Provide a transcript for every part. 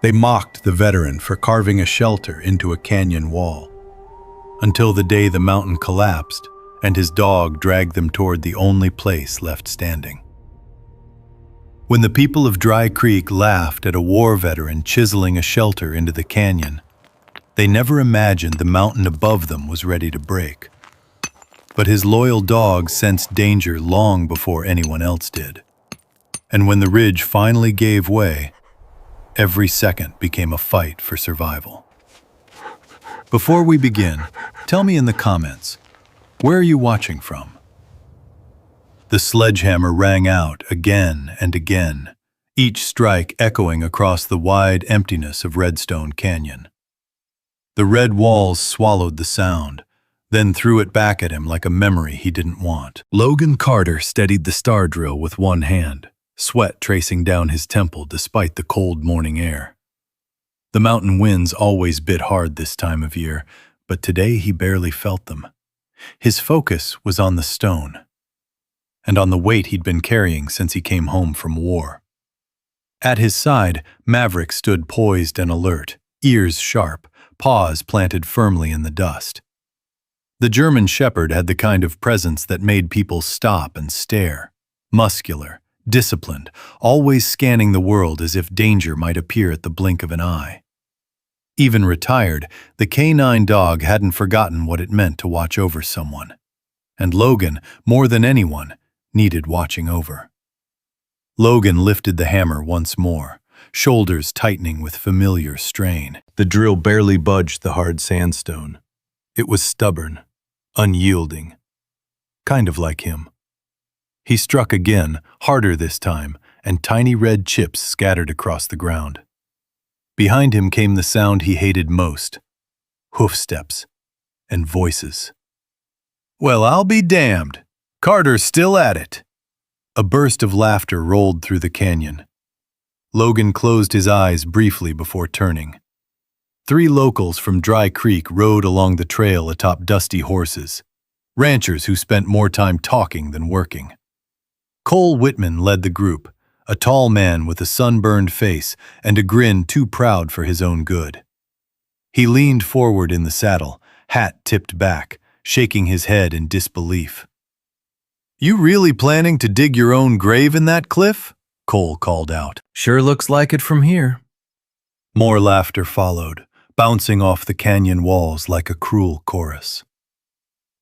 They mocked the veteran for carving a shelter into a canyon wall, until the day the mountain collapsed and his dog dragged them toward the only place left standing. When the people of Dry Creek laughed at a war veteran chiseling a shelter into the canyon, they never imagined the mountain above them was ready to break. But his loyal dog sensed danger long before anyone else did. And when the ridge finally gave way, every second became a fight for survival. Before we begin, tell me in the comments, where are you watching from? The sledgehammer rang out again and again, each strike echoing across the wide emptiness of Redstone Canyon. The red walls swallowed the sound, then threw it back at him like a memory he didn't want. Logan Carter steadied the star drill with one hand, sweat tracing down his temple despite the cold morning air. The mountain winds always bit hard this time of year, but today he barely felt them. His focus was on the stone, and on the weight he'd been carrying since he came home from war. At his side, Maverick stood poised and alert, ears sharp, paws planted firmly in the dust. The German Shepherd had the kind of presence that made people stop and stare, muscular, disciplined, always scanning the world as if danger might appear at the blink of an eye. Even retired, the canine dog hadn't forgotten what it meant to watch over someone. And Logan, more than anyone, needed watching over. Logan lifted the hammer once more, shoulders tightening with familiar strain. The drill barely budged the hard sandstone. It was stubborn, unyielding, kind of like him. He struck again, harder this time, and tiny red chips scattered across the ground. Behind him came the sound he hated most, hoof steps and voices. "Well, I'll be damned. Carter's still at it." A burst of laughter rolled through the canyon. Logan closed his eyes briefly before turning. 3 locals from Dry Creek rode along the trail atop dusty horses, ranchers who spent more time talking than working. Cole Whitman led the group, a tall man with a sunburned face and a grin too proud for his own good. He leaned forward in the saddle, hat tipped back, shaking his head in disbelief. "You really planning to dig your own grave in that cliff?" Cole called out. "Sure looks like it from here." More laughter followed, bouncing off the canyon walls like a cruel chorus.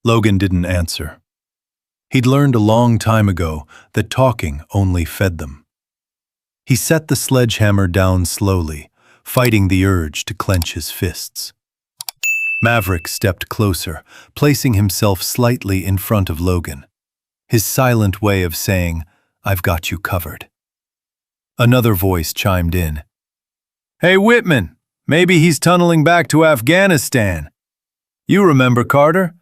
Logan didn't answer. He'd learned a long time ago that talking only fed them. He set the sledgehammer down slowly, fighting the urge to clench his fists. Maverick stepped closer, placing himself slightly in front of Logan, his silent way of saying, "I've got you covered." Another voice chimed in. "Hey, Whitman, maybe he's tunneling back to Afghanistan. You remember Carter?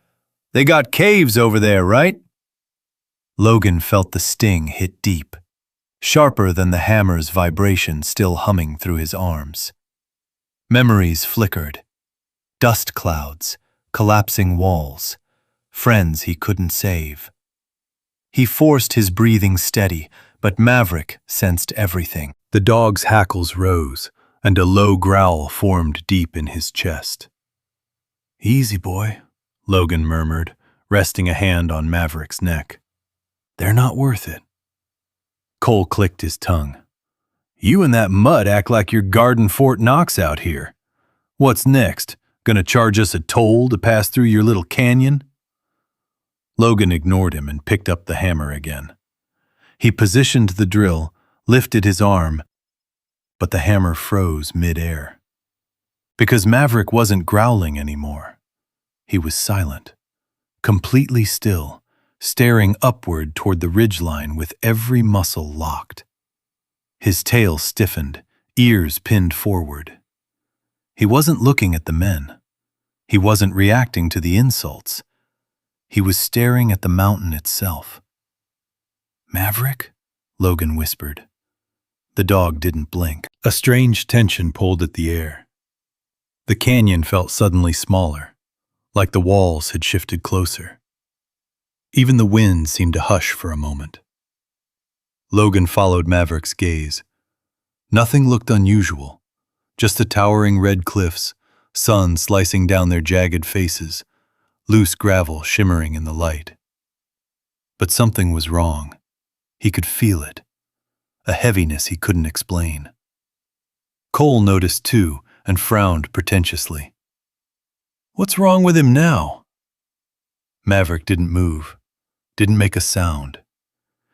They got caves over there, right?" Logan felt the sting hit deep, sharper than the hammer's vibration still humming through his arms. Memories flickered. Dust clouds, collapsing walls, friends he couldn't save. He forced his breathing steady, but Maverick sensed everything. The dog's hackles rose, and a low growl formed deep in his chest. "Easy, boy," Logan murmured, resting a hand on Maverick's neck. "They're not worth it." Cole clicked his tongue. "You and that mud act like you're guarding Fort Knox out here. What's next? Gonna charge us a toll to pass through your little canyon?" Logan ignored him and picked up the hammer again. He positioned the drill, lifted his arm, but the hammer froze mid-air. Because Maverick wasn't growling anymore. He was silent, completely still, staring upward toward the ridgeline with every muscle locked. His tail stiffened, ears pinned forward. He wasn't looking at the men. He wasn't reacting to the insults. He was staring at the mountain itself. "Maverick?" Logan whispered. The dog didn't blink. A strange tension pulled at the air. The canyon felt suddenly smaller, like the walls had shifted closer. Even the wind seemed to hush for a moment. Logan followed Maverick's gaze. Nothing looked unusual, Just the towering red cliffs, sun slicing down their jagged faces, loose gravel shimmering in the light. But something was wrong. He could feel it, a heaviness he couldn't explain. Cole noticed too and frowned pretentiously. "What's wrong with him now?" Maverick didn't move, didn't make a sound.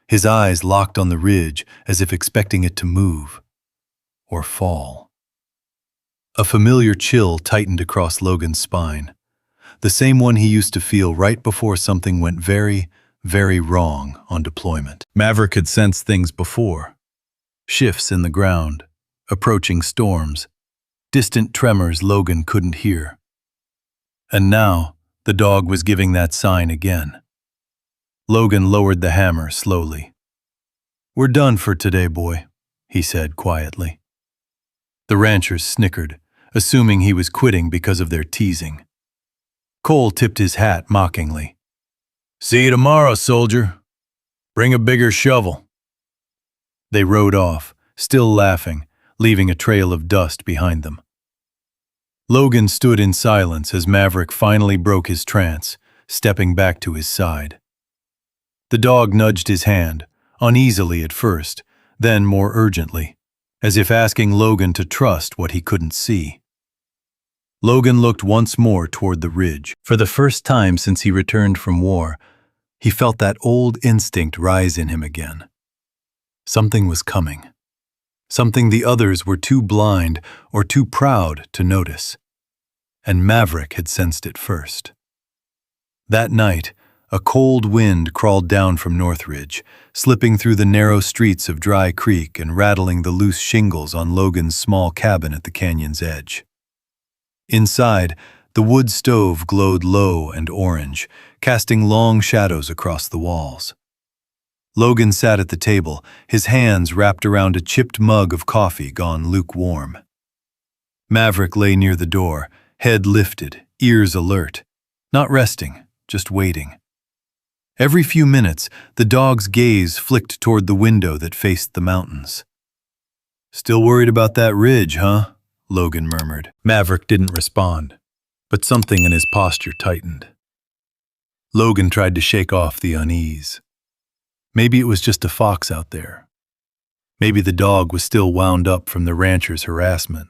His eyes locked on the ridge as if expecting it to move or fall. A familiar chill tightened across Logan's spine, the same one he used to feel right before something went very, very wrong on deployment. Maverick had sensed things before. Shifts in the ground, approaching storms, distant tremors Logan couldn't hear. And now, the dog was giving that sign again. Logan lowered the hammer slowly. "We're done for today, boy," he said quietly. The ranchers snickered, assuming he was quitting because of their teasing. Cole tipped his hat mockingly. "See you tomorrow, soldier. Bring a bigger shovel." They rode off, still laughing, leaving a trail of dust behind them. Logan stood in silence as Maverick finally broke his trance, stepping back to his side. The dog nudged his hand, uneasily at first, then more urgently, as if asking Logan to trust what he couldn't see. Logan looked once more toward the ridge. For the first time since he returned from war, he felt that old instinct rise in him again. Something was coming. Something the others were too blind or too proud to notice. And Maverick had sensed it first. That night, a cold wind crawled down from Northridge, slipping through the narrow streets of Dry Creek and rattling the loose shingles on Logan's small cabin at the canyon's edge. Inside, the wood stove glowed low and orange, casting long shadows across the walls. Logan sat at the table, his hands wrapped around a chipped mug of coffee gone lukewarm. Maverick lay near the door, head lifted, ears alert, not resting, just waiting. Every few minutes, the dog's gaze flicked toward the window that faced the mountains. "Still worried about that ridge, huh?" Logan murmured. Maverick didn't respond, but something in his posture tightened. Logan tried to shake off the unease. Maybe it was just a fox out there. Maybe the dog was still wound up from the rancher's harassment.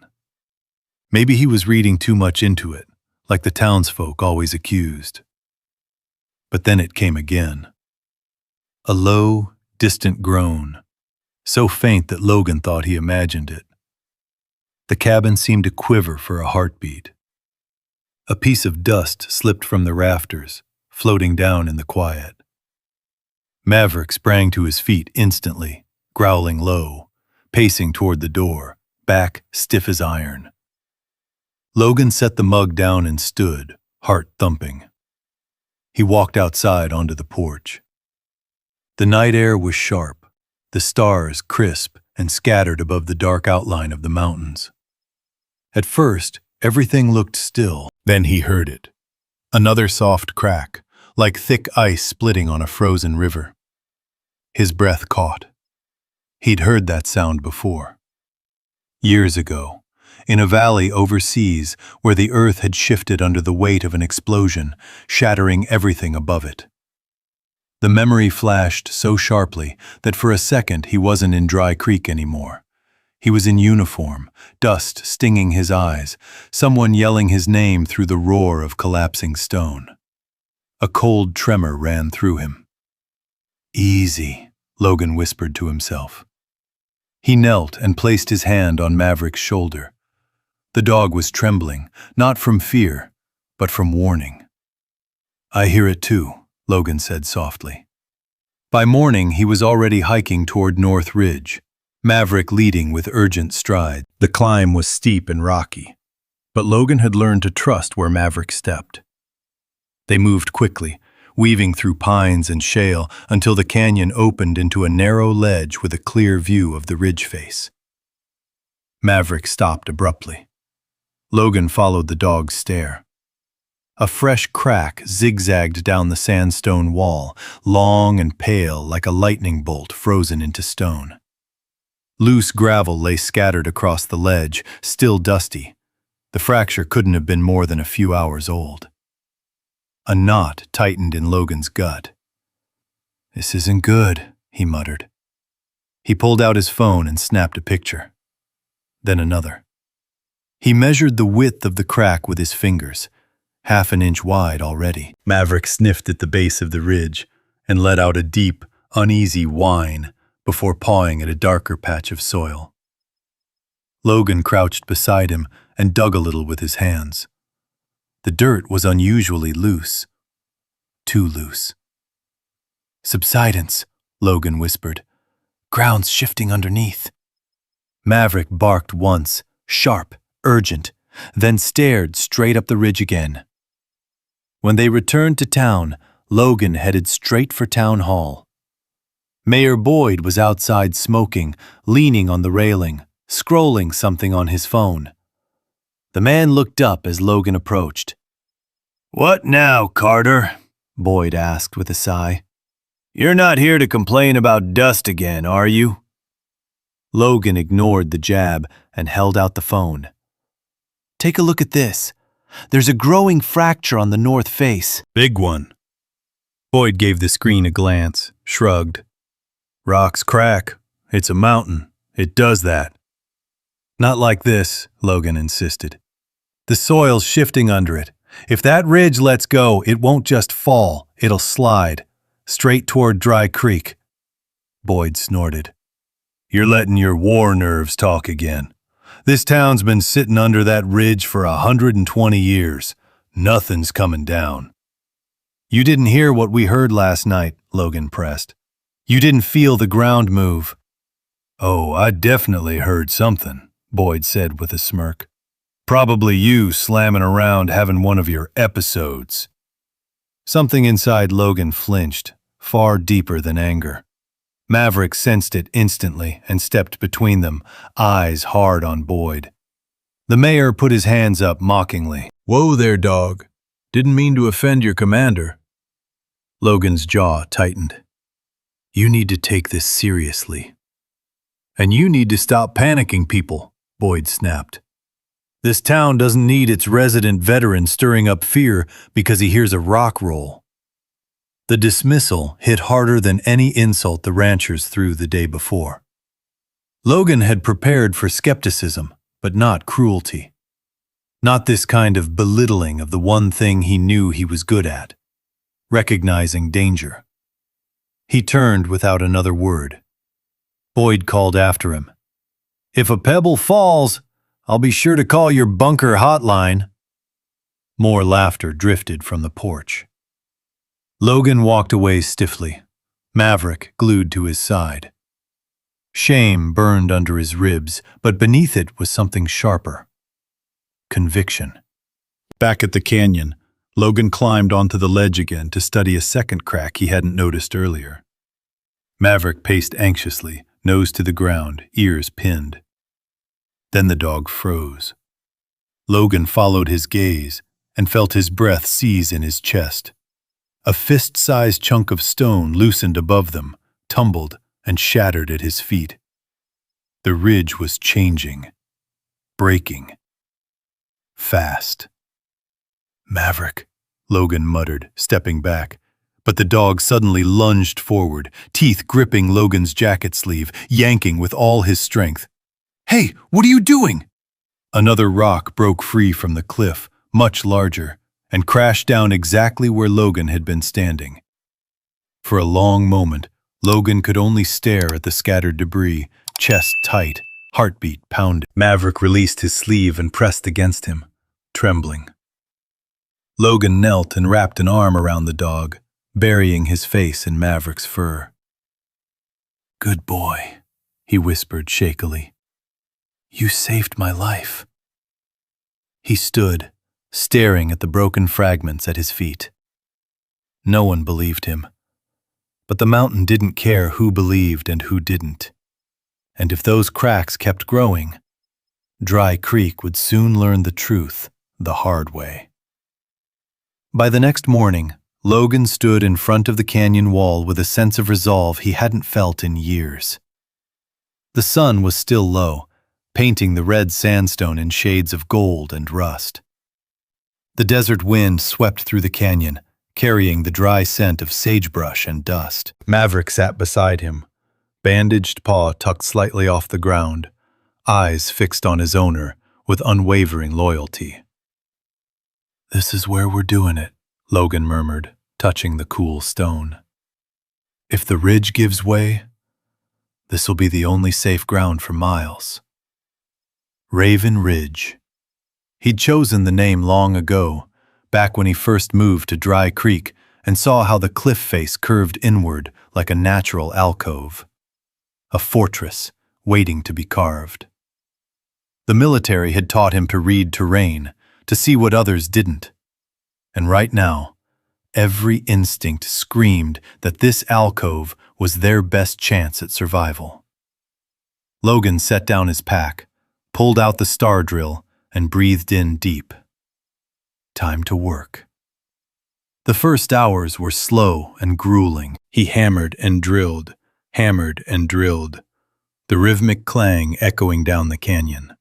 Maybe he was reading too much into it, like the townsfolk always accused. But then it came again. A low, distant groan, so faint that Logan thought he imagined it. The cabin seemed to quiver for a heartbeat. A piece of dust slipped from the rafters, floating down in the quiet. Maverick sprang to his feet instantly, growling low, pacing toward the door, back stiff as iron. Logan set the mug down and stood, heart thumping. He walked outside onto the porch. The night air was sharp, the stars crisp and scattered above the dark outline of the mountains. At first, everything looked still. Then he heard it. Another soft crack, like thick ice splitting on a frozen river. His breath caught. He'd heard that sound before. Years ago, in a valley overseas where the earth had shifted under the weight of an explosion, shattering everything above it. The memory flashed so sharply that for a second he wasn't in Dry Creek anymore. He was in uniform, dust stinging his eyes, someone yelling his name through the roar of collapsing stone. A cold tremor ran through him. "Easy," Logan whispered to himself. He knelt and placed his hand on Maverick's shoulder. The dog was trembling, not from fear, but from warning. "I hear it too," Logan said softly. By morning, he was already hiking toward North Ridge, Maverick leading with urgent stride. The climb was steep and rocky, but Logan had learned to trust where Maverick stepped. They moved quickly, weaving through pines and shale until the canyon opened into a narrow ledge with a clear view of the ridge face. Maverick stopped abruptly. Logan followed the dog's stare. A fresh crack zigzagged down the sandstone wall, long and pale like a lightning bolt frozen into stone. Loose gravel lay scattered across the ledge, still dusty. The fracture couldn't have been more than a few hours old. A knot tightened in Logan's gut. "This isn't good," he muttered. He pulled out his phone and snapped a picture. Then another. He measured the width of the crack with his fingers, half an inch wide already. Maverick sniffed at the base of the ridge and let out a deep, uneasy whine before pawing at a darker patch of soil. Logan crouched beside him and dug a little with his hands. The dirt was unusually loose. Too loose. "Subsidence," Logan whispered. "Ground's shifting underneath." Maverick barked once, sharp, urgent, then stared straight up the ridge again. When they returned to town, Logan headed straight for town hall. Mayor Boyd was outside smoking, leaning on the railing, scrolling something on his phone. The man looked up as Logan approached. "What now, Carter?" Boyd asked with a sigh. "You're not here to complain about dust again, are you?" Logan ignored the jab and held out the phone. "Take a look at this. There's a growing fracture on the north face." "Big one." Boyd gave the screen a glance, shrugged. "Rocks crack. It's a mountain. It does that." "Not like this," Logan insisted. "The soil's shifting under it. If that ridge lets go, it won't just fall, it'll slide. Straight toward Dry Creek." Boyd snorted. "You're letting your war nerves talk again. This town's been sitting under that ridge for 120 years. Nothing's coming down." "You didn't hear what we heard last night," Logan pressed. "You didn't feel the ground move." "Oh, I definitely heard something," Boyd said with a smirk. "Probably you slamming around having one of your episodes." Something inside Logan flinched, far deeper than anger. Maverick sensed it instantly and stepped between them, eyes hard on Boyd. The mayor put his hands up mockingly. "Whoa there, dog. Didn't mean to offend your commander." Logan's jaw tightened. "You need to take this seriously." "And you need to stop panicking people," Boyd snapped. "This town doesn't need its resident veteran stirring up fear because he hears a rock roll." The dismissal hit harder than any insult the ranchers threw the day before. Logan had prepared for skepticism, but not cruelty. Not this kind of belittling of the one thing he knew he was good at, recognizing danger. He turned without another word. Boyd called after him. "If a pebble falls, I'll be sure to call your bunker hotline." More laughter drifted from the porch. Logan walked away stiffly, Maverick glued to his side. Shame burned under his ribs, but beneath it was something sharper. Conviction. Back at the canyon, Logan climbed onto the ledge again to study a second crack he hadn't noticed earlier. Maverick paced anxiously, nose to the ground, ears pinned. Then the dog froze. Logan followed his gaze and felt his breath seize in his chest. A fist-sized chunk of stone loosened above them, tumbled, and shattered at his feet. The ridge was changing, breaking. Fast. "Maverick," Logan muttered, stepping back. But the dog suddenly lunged forward, teeth gripping Logan's jacket sleeve, yanking with all his strength. "Hey, what are you doing?" Another rock broke free from the cliff, much larger, and crashed down exactly where Logan had been standing. For a long moment, Logan could only stare at the scattered debris, chest tight, heartbeat pounding. Maverick released his sleeve and pressed against him, trembling. Logan knelt and wrapped an arm around the dog, burying his face in Maverick's fur. "Good boy," he whispered shakily. "You saved my life." He stood, staring at the broken fragments at his feet. No one believed him. But the mountain didn't care who believed and who didn't. And if those cracks kept growing, Dry Creek would soon learn the truth the hard way. By the next morning, Logan stood in front of the canyon wall with a sense of resolve he hadn't felt in years. The sun was still low, painting the red sandstone in shades of gold and rust. The desert wind swept through the canyon, carrying the dry scent of sagebrush and dust. Maverick sat beside him, bandaged paw tucked slightly off the ground, eyes fixed on his owner with unwavering loyalty. "This is where we're doing it," Logan murmured, touching the cool stone. "If the ridge gives way, this'll be the only safe ground for miles." Raven Ridge. He'd chosen the name long ago, back when he first moved to Dry Creek and saw how the cliff face curved inward like a natural alcove. A fortress waiting to be carved. The military had taught him to read terrain, to see what others didn't. And right now, every instinct screamed that this alcove was their best chance at survival. Logan set down his pack, pulled out the star drill, and breathed in deep. Time to work. The first hours were slow and grueling. He hammered and drilled, the rhythmic clang echoing down the canyon.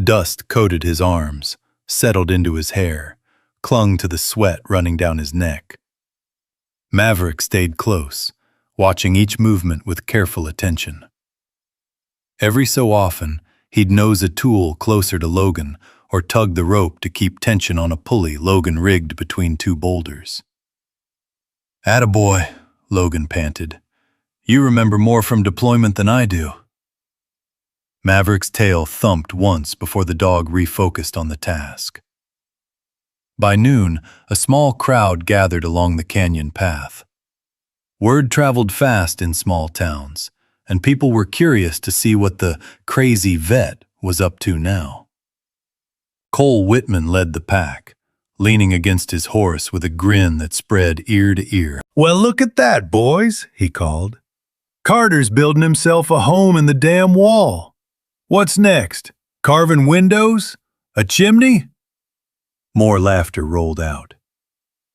Dust coated his arms, settled into his hair, clung to the sweat running down his neck. Maverick stayed close, watching each movement with careful attention. Every so often, he'd nose a tool closer to Logan or tug the rope to keep tension on a pulley Logan rigged between two boulders. "Attaboy," Logan panted. "You remember more from deployment than I do." Maverick's tail thumped once before the dog refocused on the task. By noon, a small crowd gathered along the canyon path. Word traveled fast in small towns, and people were curious to see what the crazy vet was up to now. Cole Whitman led the pack, leaning against his horse with a grin that spread ear to ear. "Well, look at that, boys," he called. "Carter's building himself a home in the damn wall. What's next? Carving windows? A chimney?" More laughter rolled out.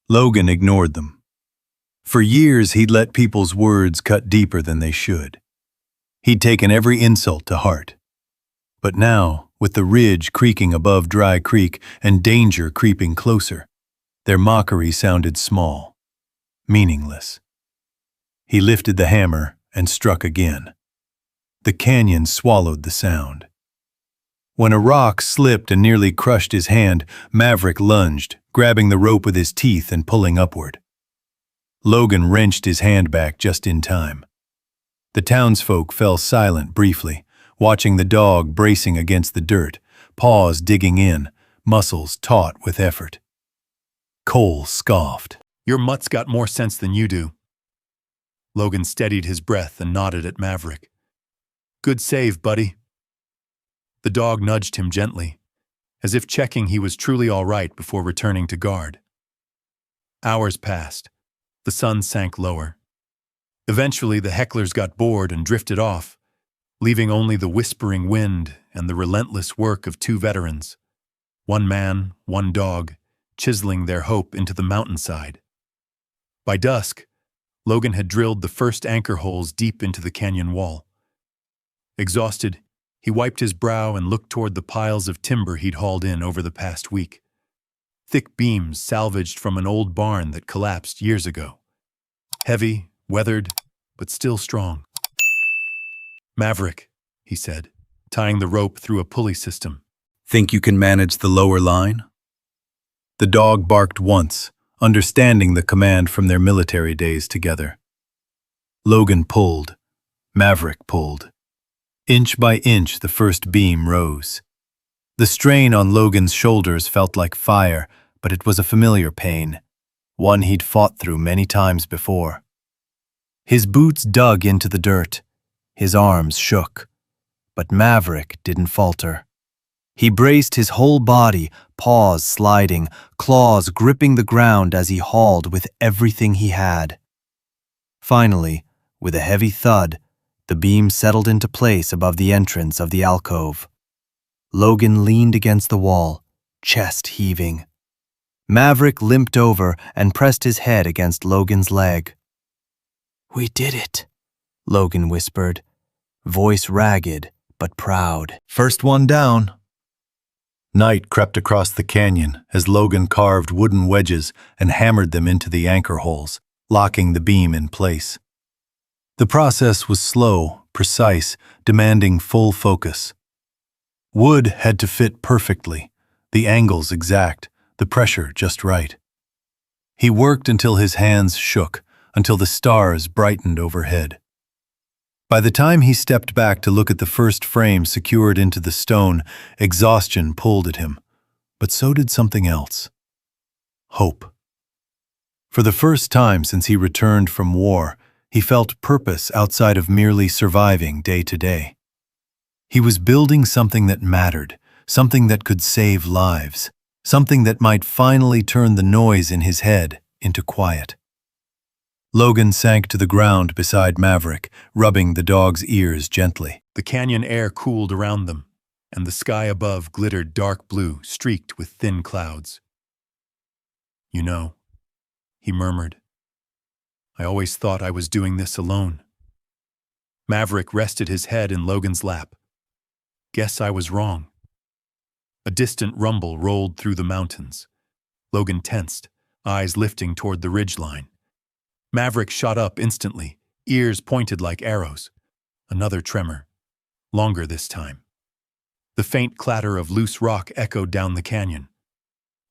Logan ignored them. For years, he'd let people's words cut deeper than they should. He'd taken every insult to heart. But now, with the ridge creaking above Dry Creek and danger creeping closer, their mockery sounded small, meaningless. He lifted the hammer and struck again. The canyon swallowed the sound. When a rock slipped and nearly crushed his hand, Maverick lunged, grabbing the rope with his teeth and pulling upward. Logan wrenched his hand back just in time. The townsfolk fell silent briefly, watching the dog bracing against the dirt, paws digging in, muscles taut with effort. Cole scoffed. "Your mutt's got more sense than you do." Logan steadied his breath and nodded at Maverick. "Good save, buddy." The dog nudged him gently, as if checking he was truly all right before returning to guard. Hours passed. The sun sank lower. Eventually, the hecklers got bored and drifted off, leaving only the whispering wind and the relentless work of two veterans, one man, one dog, chiseling their hope into the mountainside. By dusk, Logan had drilled the first anchor holes deep into the canyon wall. Exhausted, he wiped his brow and looked toward the piles of timber he'd hauled in over the past week. Thick beams salvaged from an old barn that collapsed years ago. Heavy, weathered, but still strong. "Maverick," he said, tying the rope through a pulley system. "Think you can manage the lower line?" The dog barked once, understanding the command from their military days together. Logan pulled. Maverick pulled. Inch by inch, the first beam rose. The strain on Logan's shoulders felt like fire, but it was a familiar pain, one he'd fought through many times before. His boots dug into the dirt. His arms shook. But Maverick didn't falter. He braced his whole body, paws sliding, claws gripping the ground as he hauled with everything he had. Finally, with a heavy thud, the beam settled into place above the entrance of the alcove. Logan leaned against the wall, chest heaving. Maverick limped over and pressed his head against Logan's leg. "We did it," Logan whispered, voice ragged but proud. "First one down." Night crept across the canyon as Logan carved wooden wedges and hammered them into the anchor holes, locking the beam in place. The process was slow, precise, demanding full focus. Wood had to fit perfectly, the angles exact, the pressure just right. He worked until his hands shook, until the stars brightened overhead. By the time he stepped back to look at the first frame secured into the stone, exhaustion pulled at him. But so did something else. Hope. For the first time since he returned from war, he felt purpose outside of merely surviving day to day. He was building something that mattered, something that could save lives, something that might finally turn the noise in his head into quiet. Logan sank to the ground beside Maverick, rubbing the dog's ears gently. The canyon air cooled around them, and the sky above glittered dark blue, streaked with thin clouds. "You know," he murmured, "I always thought I was doing this alone." Maverick rested his head in Logan's lap. "Guess I was wrong." A distant rumble rolled through the mountains. Logan tensed, eyes lifting toward the ridgeline. Maverick shot up instantly, ears pointed like arrows. Another tremor, longer this time. The faint clatter of loose rock echoed down the canyon.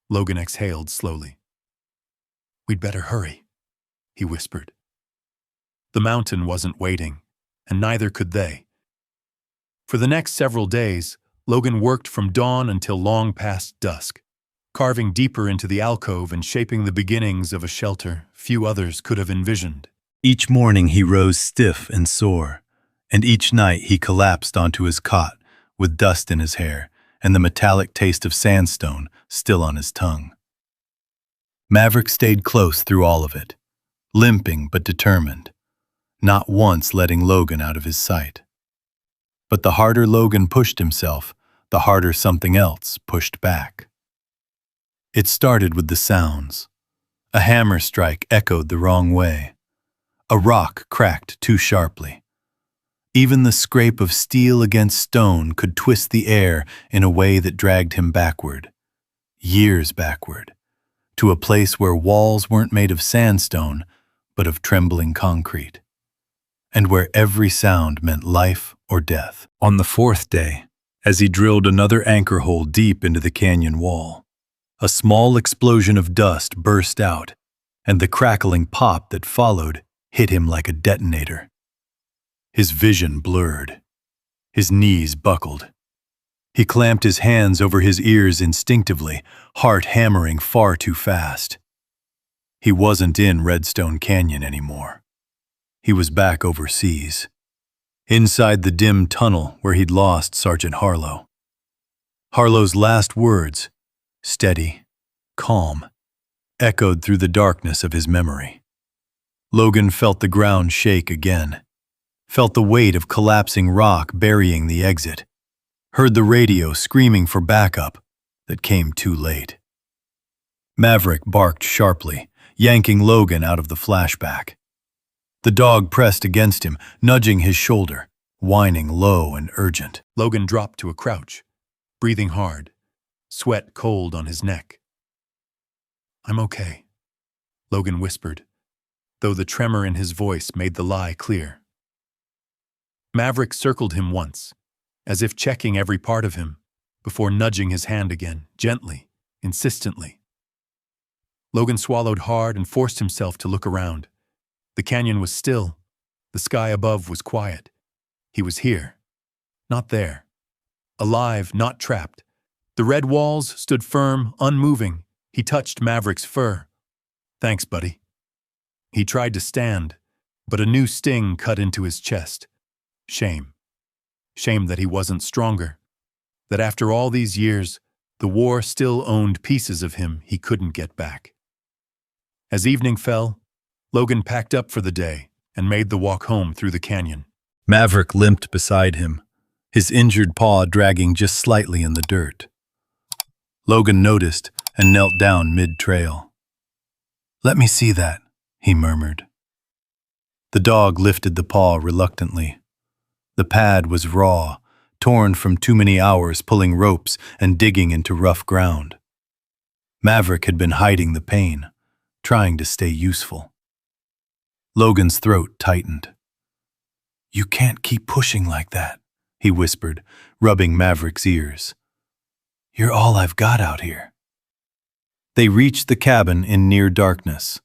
Logan exhaled slowly. "We'd better hurry," he whispered. The mountain wasn't waiting, and neither could they. For the next several days, Logan worked from dawn until long past dusk, carving deeper into the alcove and shaping the beginnings of a shelter few others could have envisioned. Each morning he rose stiff and sore, and each night he collapsed onto his cot with dust in his hair and the metallic taste of sandstone still on his tongue. Maverick stayed close through all of it, limping but determined, not once letting Logan out of his sight. But the harder Logan pushed himself, the harder something else pushed back. It started with the sounds. A hammer strike echoed the wrong way. A rock cracked too sharply. Even the scrape of steel against stone could twist the air in a way that dragged him backward, years backward, to a place where walls weren't made of sandstone, but of trembling concrete, and where every sound meant life or death. On the fourth day, as he drilled another anchor hole deep into the canyon wall, a small explosion of dust burst out, and the crackling pop that followed hit him like a detonator. His vision blurred. His knees buckled. He clamped his hands over his ears instinctively, heart hammering far too fast. He wasn't in Redstone Canyon anymore. He was back overseas, inside the dim tunnel where he'd lost Sergeant Harlow. Harlow's last words, steady, calm, echoed through the darkness of his memory. Logan felt the ground shake again, felt the weight of collapsing rock burying the exit, heard the radio screaming for backup that came too late. Maverick barked sharply, yanking Logan out of the flashback. The dog pressed against him, nudging his shoulder, whining low and urgent. Logan dropped to a crouch, breathing hard, sweat cold on his neck. "I'm okay," Logan whispered, though the tremor in his voice made the lie clear. Maverick circled him once, as if checking every part of him, before nudging his hand again, gently, insistently. Logan swallowed hard and forced himself to look around. The canyon was still. The sky above was quiet. He was here, not there. Alive, not trapped. The red walls stood firm, unmoving. He touched Maverick's fur. "Thanks, buddy." He tried to stand, but a new sting cut into his chest. Shame. Shame that he wasn't stronger. That after all these years, the war still owned pieces of him he couldn't get back. As evening fell, Logan packed up for the day and made the walk home through the canyon. Maverick limped beside him, his injured paw dragging just slightly in the dirt. Logan noticed and knelt down mid-trail. "Let me see that," he murmured. The dog lifted the paw reluctantly. The pad was raw, torn from too many hours pulling ropes and digging into rough ground. Maverick had been hiding the pain, trying to stay useful. Logan's throat tightened. "You can't keep pushing like that," he whispered, rubbing Maverick's ears. "You're all I've got out here." They reached the cabin in near darkness.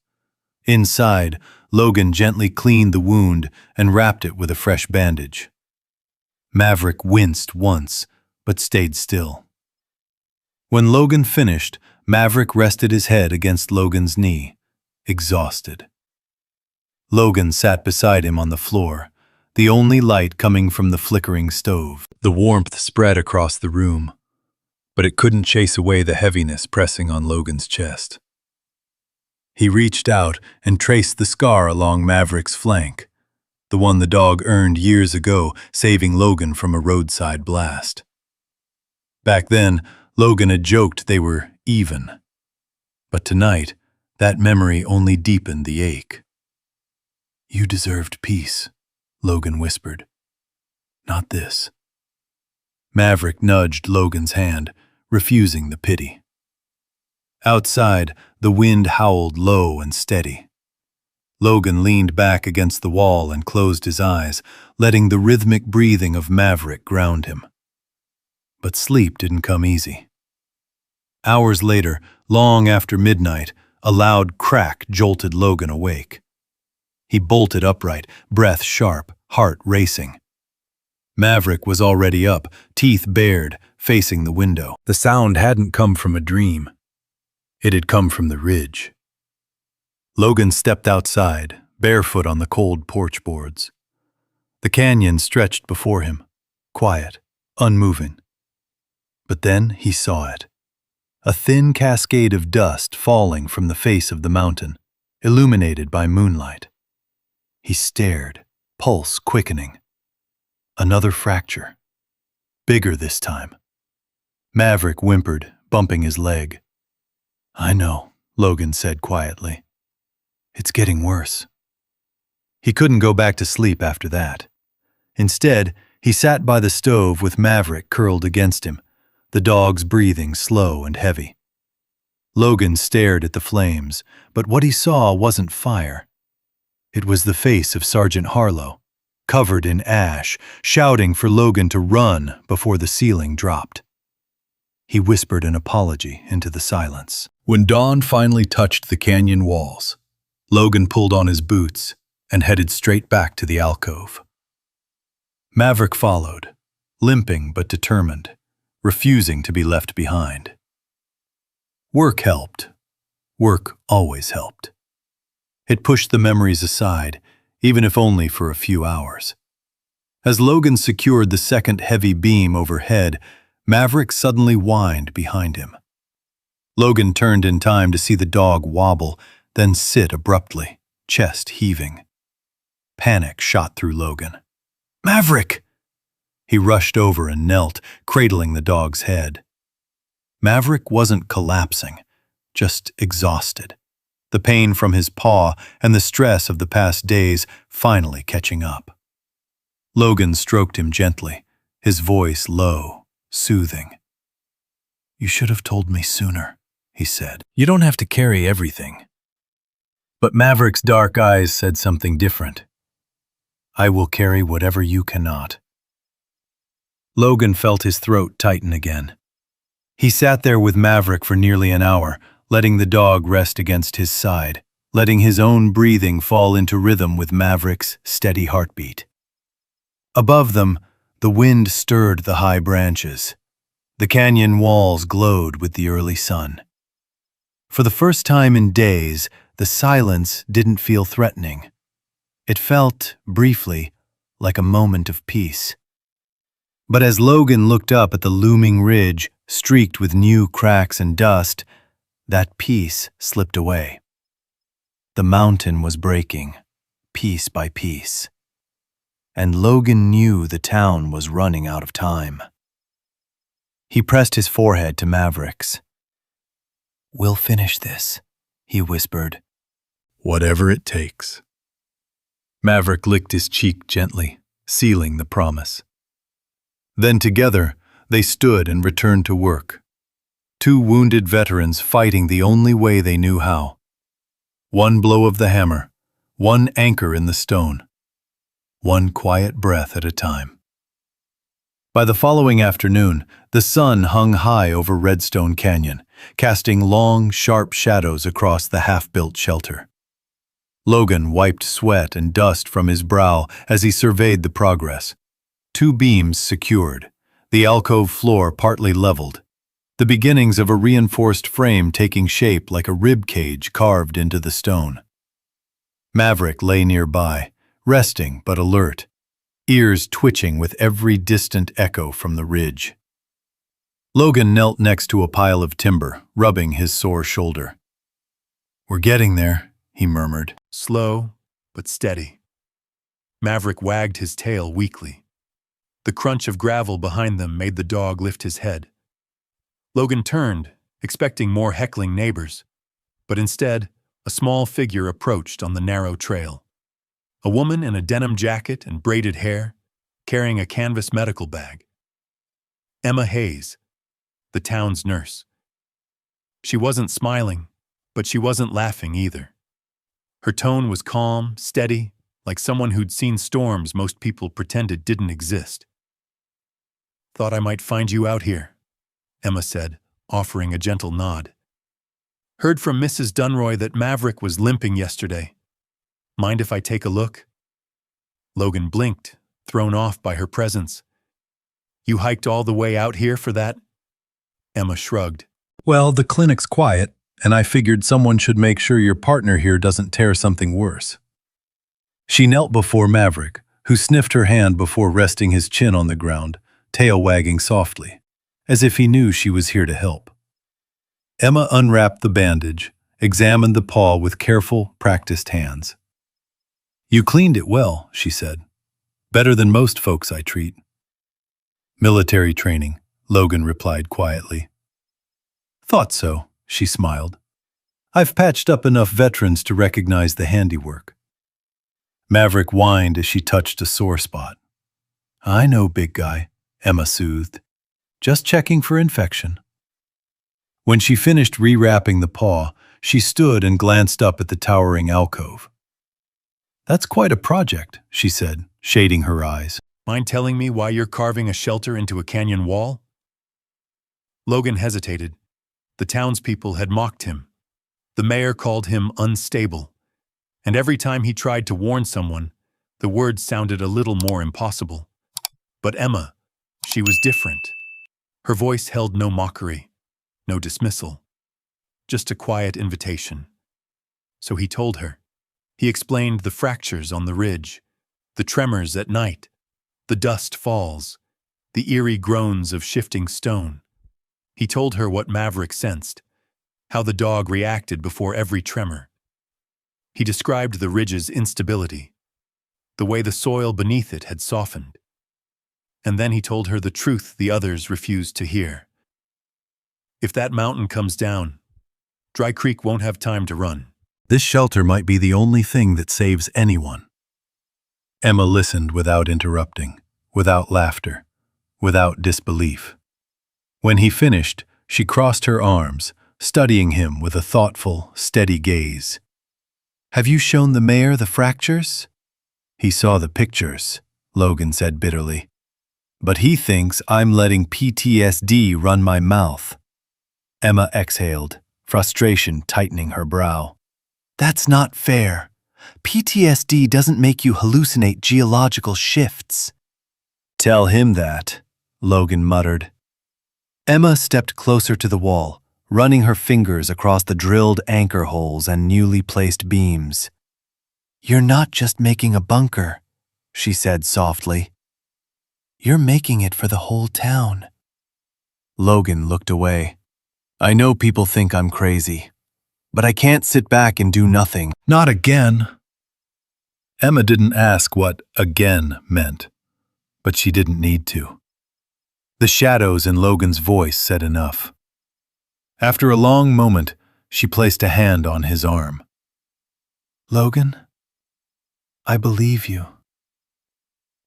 Inside, Logan gently cleaned the wound and wrapped it with a fresh bandage. Maverick winced once, but stayed still. When Logan finished, Maverick rested his head against Logan's knee, exhausted. Logan sat beside him on the floor, the only light coming from the flickering stove. The warmth spread across the room, but it couldn't chase away the heaviness pressing on Logan's chest. He reached out and traced the scar along Maverick's flank, the one the dog earned years ago, saving Logan from a roadside blast. Back then, Logan had joked they were even. But tonight, that memory only deepened the ache. "You deserved peace," Logan whispered. "Not this." Maverick nudged Logan's hand, refusing the pity. Outside, the wind howled low and steady. Logan leaned back against the wall and closed his eyes, letting the rhythmic breathing of Maverick ground him. But sleep didn't come easy. Hours later, long after midnight, a loud crack jolted Logan awake. He bolted upright, breath sharp, heart racing. Maverick was already up, teeth bared, facing the window. The sound hadn't come from a dream. It had come from the ridge. Logan stepped outside, barefoot on the cold porch boards. The canyon stretched before him, quiet, unmoving. But then he saw it. A thin cascade of dust falling from the face of the mountain, illuminated by moonlight. He stared, pulse quickening. Another fracture. Bigger this time. Maverick whimpered, bumping his leg. "I know," Logan said quietly. "It's getting worse." He couldn't go back to sleep after that. Instead, he sat by the stove with Maverick curled against him, the dog's breathing slow and heavy. Logan stared at the flames, but what he saw wasn't fire. It was the face of Sergeant Harlow, covered in ash, shouting for Logan to run before the ceiling dropped. He whispered an apology into the silence. When dawn finally touched the canyon walls, Logan pulled on his boots and headed straight back to the alcove. Maverick followed, limping but determined, refusing to be left behind. Work helped. Work always helped. It pushed the memories aside, even if only for a few hours. As Logan secured the second heavy beam overhead, Maverick suddenly whined behind him. Logan turned in time to see the dog wobble, then sit abruptly, chest heaving. Panic shot through Logan. "Maverick!" He rushed over and knelt, cradling the dog's head. Maverick wasn't collapsing, just exhausted, the pain from his paw and the stress of the past days finally catching up. Logan stroked him gently, his voice low, soothing. "You should have told me sooner," he said. "You don't have to carry everything." But Maverick's dark eyes said something different. "I will carry whatever you cannot." Logan felt his throat tighten again. He sat there with Maverick for nearly an hour, letting the dog rest against his side, letting his own breathing fall into rhythm with Maverick's steady heartbeat. Above them, the wind stirred the high branches. The canyon walls glowed with the early sun. For the first time in days, the silence didn't feel threatening. It felt, briefly, like a moment of peace. But as Logan looked up at the looming ridge, streaked with new cracks and dust, that peace slipped away. The mountain was breaking, piece by piece. And Logan knew the town was running out of time. He pressed his forehead to Maverick's. "We'll finish this," he whispered. "Whatever it takes." Maverick licked his cheek gently, sealing the promise. Then together, they stood and returned to work. Two wounded veterans fighting the only way they knew how. One blow of the hammer, one anchor in the stone, one quiet breath at a time. By the following afternoon, the sun hung high over Redstone Canyon, casting long, sharp shadows across the half-built shelter. Logan wiped sweat and dust from his brow as he surveyed the progress. 2 beams secured, the alcove floor partly leveled, the beginnings of a reinforced frame taking shape like a rib cage carved into the stone. Maverick lay nearby, resting but alert, ears twitching with every distant echo from the ridge. Logan knelt next to a pile of timber, rubbing his sore shoulder. "We're getting there," he murmured. Slow, but steady. Maverick wagged his tail weakly. The crunch of gravel behind them made the dog lift his head. Logan turned, expecting more heckling neighbors, but instead, a small figure approached on the narrow trail. A woman in a denim jacket and braided hair, carrying a canvas medical bag. Emma Hayes, the town's nurse. She wasn't smiling, but she wasn't laughing either. Her tone was calm, steady, like someone who'd seen storms most people pretended didn't exist. "Thought I might find you out here," Emma said, offering a gentle nod. "Heard from Mrs. Dunroy that Maverick was limping yesterday. Mind if I take a look?" Logan blinked, thrown off by her presence. "You hiked all the way out here for that?" Emma shrugged. "Well, the clinic's quiet, and I figured someone should make sure your partner here doesn't tear something worse." She knelt before Maverick, who sniffed her hand before resting his chin on the ground, tail wagging softly, as if he knew she was here to help. Emma unwrapped the bandage, examined the paw with careful, practiced hands. "You cleaned it well," she said. "Better than most folks I treat." "Military training," Logan replied quietly. "Thought so," she smiled. "I've patched up enough veterans to recognize the handiwork." Maverick whined as she touched a sore spot. "I know, big guy," Emma soothed. "Just checking for infection." When she finished rewrapping the paw, she stood and glanced up at the towering alcove. "That's quite a project," she said, shading her eyes. "Mind telling me why you're carving a shelter into a canyon wall?" Logan hesitated. The townspeople had mocked him. The mayor called him unstable. And every time he tried to warn someone, the words sounded a little more impossible. But Emma, she was different. Her voice held no mockery, no dismissal, just a quiet invitation. So he told her. He explained the fractures on the ridge, the tremors at night, the dust falls, the eerie groans of shifting stone. He told her what Maverick sensed, how the dog reacted before every tremor. He described the ridge's instability, the way the soil beneath it had softened. And then he told her the truth the others refused to hear. If that mountain comes down, Dry Creek won't have time to run. This shelter might be the only thing that saves anyone. Emma listened without interrupting, without laughter, without disbelief. When he finished, she crossed her arms, studying him with a thoughtful, steady gaze. "Have you shown the mayor the fractures?" "He saw the pictures," Logan said bitterly. "But he thinks I'm letting PTSD run my mouth." Emma exhaled, frustration tightening her brow. "That's not fair. PTSD doesn't make you hallucinate geological shifts." "Tell him that," Logan muttered. Emma stepped closer to the wall, running her fingers across the drilled anchor holes and newly placed beams. "You're not just making a bunker," she said softly. "You're making it for the whole town." Logan looked away. "I know people think I'm crazy, but I can't sit back and do nothing." "Not again." Emma didn't ask what "again" meant, but she didn't need to. The shadows in Logan's voice said enough. After a long moment, she placed a hand on his arm. "Logan, I believe you."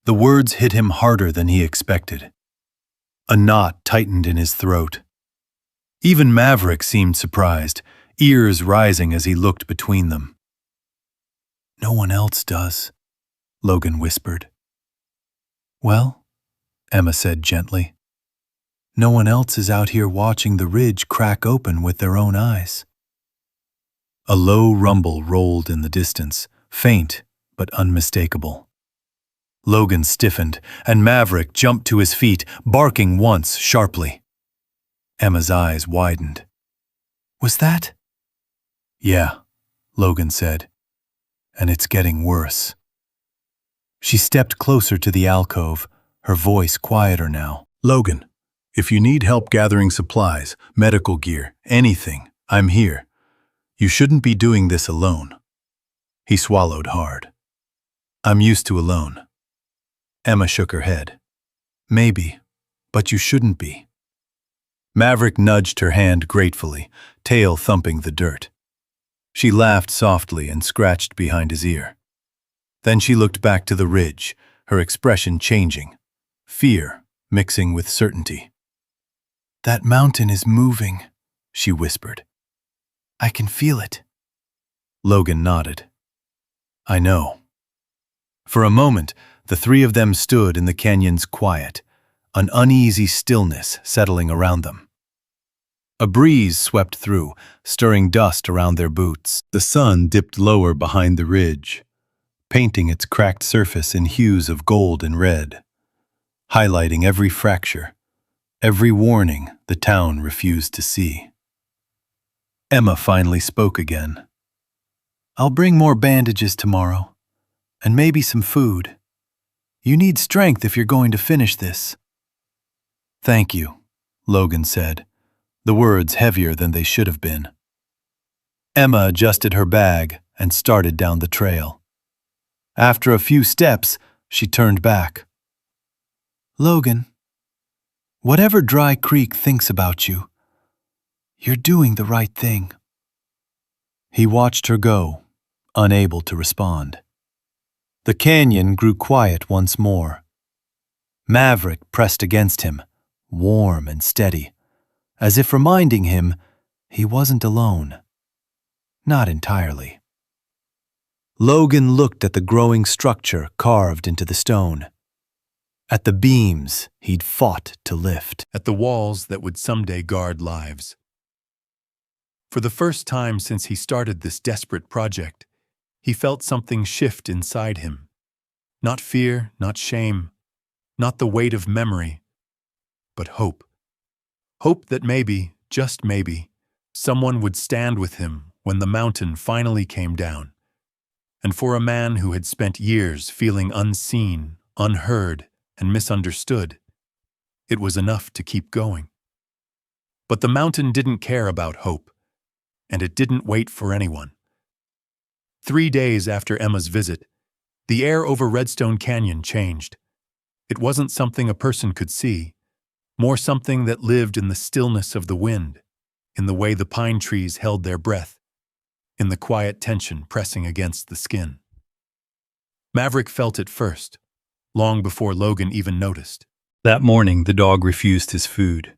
The words hit him harder than he expected. A knot tightened in his throat. Even Maverick seemed surprised, ears rising as he looked between them. "No one else does," Logan whispered. "Well," Emma said gently, "no one else is out here watching the ridge crack open with their own eyes." A low rumble rolled in the distance, faint but unmistakable. Logan stiffened, and Maverick jumped to his feet, barking once sharply. Emma's eyes widened. "Was that?" "Yeah," Logan said, "and it's getting worse." She stepped closer to the alcove, her voice quieter now. "Logan, if you need help gathering supplies, medical gear, anything, I'm here. You shouldn't be doing this alone." He swallowed hard. "I'm used to alone." Emma shook her head. "Maybe, but you shouldn't be." Maverick nudged her hand gratefully, tail thumping the dirt. She laughed softly and scratched behind his ear. Then she looked back to the ridge, her expression changing, fear mixing with certainty. "That mountain is moving," she whispered. "I can feel it." Logan nodded. "I know." For a moment, the three of them stood in the canyon's quiet, an uneasy stillness settling around them. A breeze swept through, stirring dust around their boots. The sun dipped lower behind the ridge, painting its cracked surface in hues of gold and red, highlighting every fracture, every warning the town refused to see. Emma finally spoke again. "I'll bring more bandages tomorrow, and maybe some food. You need strength if you're going to finish this." "Thank you," Logan said, the words heavier than they should have been. Emma adjusted her bag and started down the trail. After a few steps, she turned back. "Logan, whatever Dry Creek thinks about you, you're doing the right thing." He watched her go, unable to respond. The canyon grew quiet once more. Maverick pressed against him, warm and steady, as if reminding him he wasn't alone. Not entirely. Logan looked at the growing structure carved into the stone, at the beams he'd fought to lift, At the walls that would someday guard lives. For the first time since he started this desperate project, he felt something shift inside him. Not fear, not shame, not the weight of memory, but hope. Hope that maybe, just maybe, someone would stand with him when the mountain finally came down. And for a man who had spent years feeling unseen, unheard, and misunderstood, it was enough to keep going. But the mountain didn't care about hope, and it didn't wait for anyone. 3 days after Emma's visit, the air over Redstone Canyon changed. It wasn't something a person could see, more something that lived in the stillness of the wind, in the way the pine trees held their breath, in the quiet tension pressing against the skin. Maverick felt it first, long before Logan even noticed. That morning, the dog refused his food.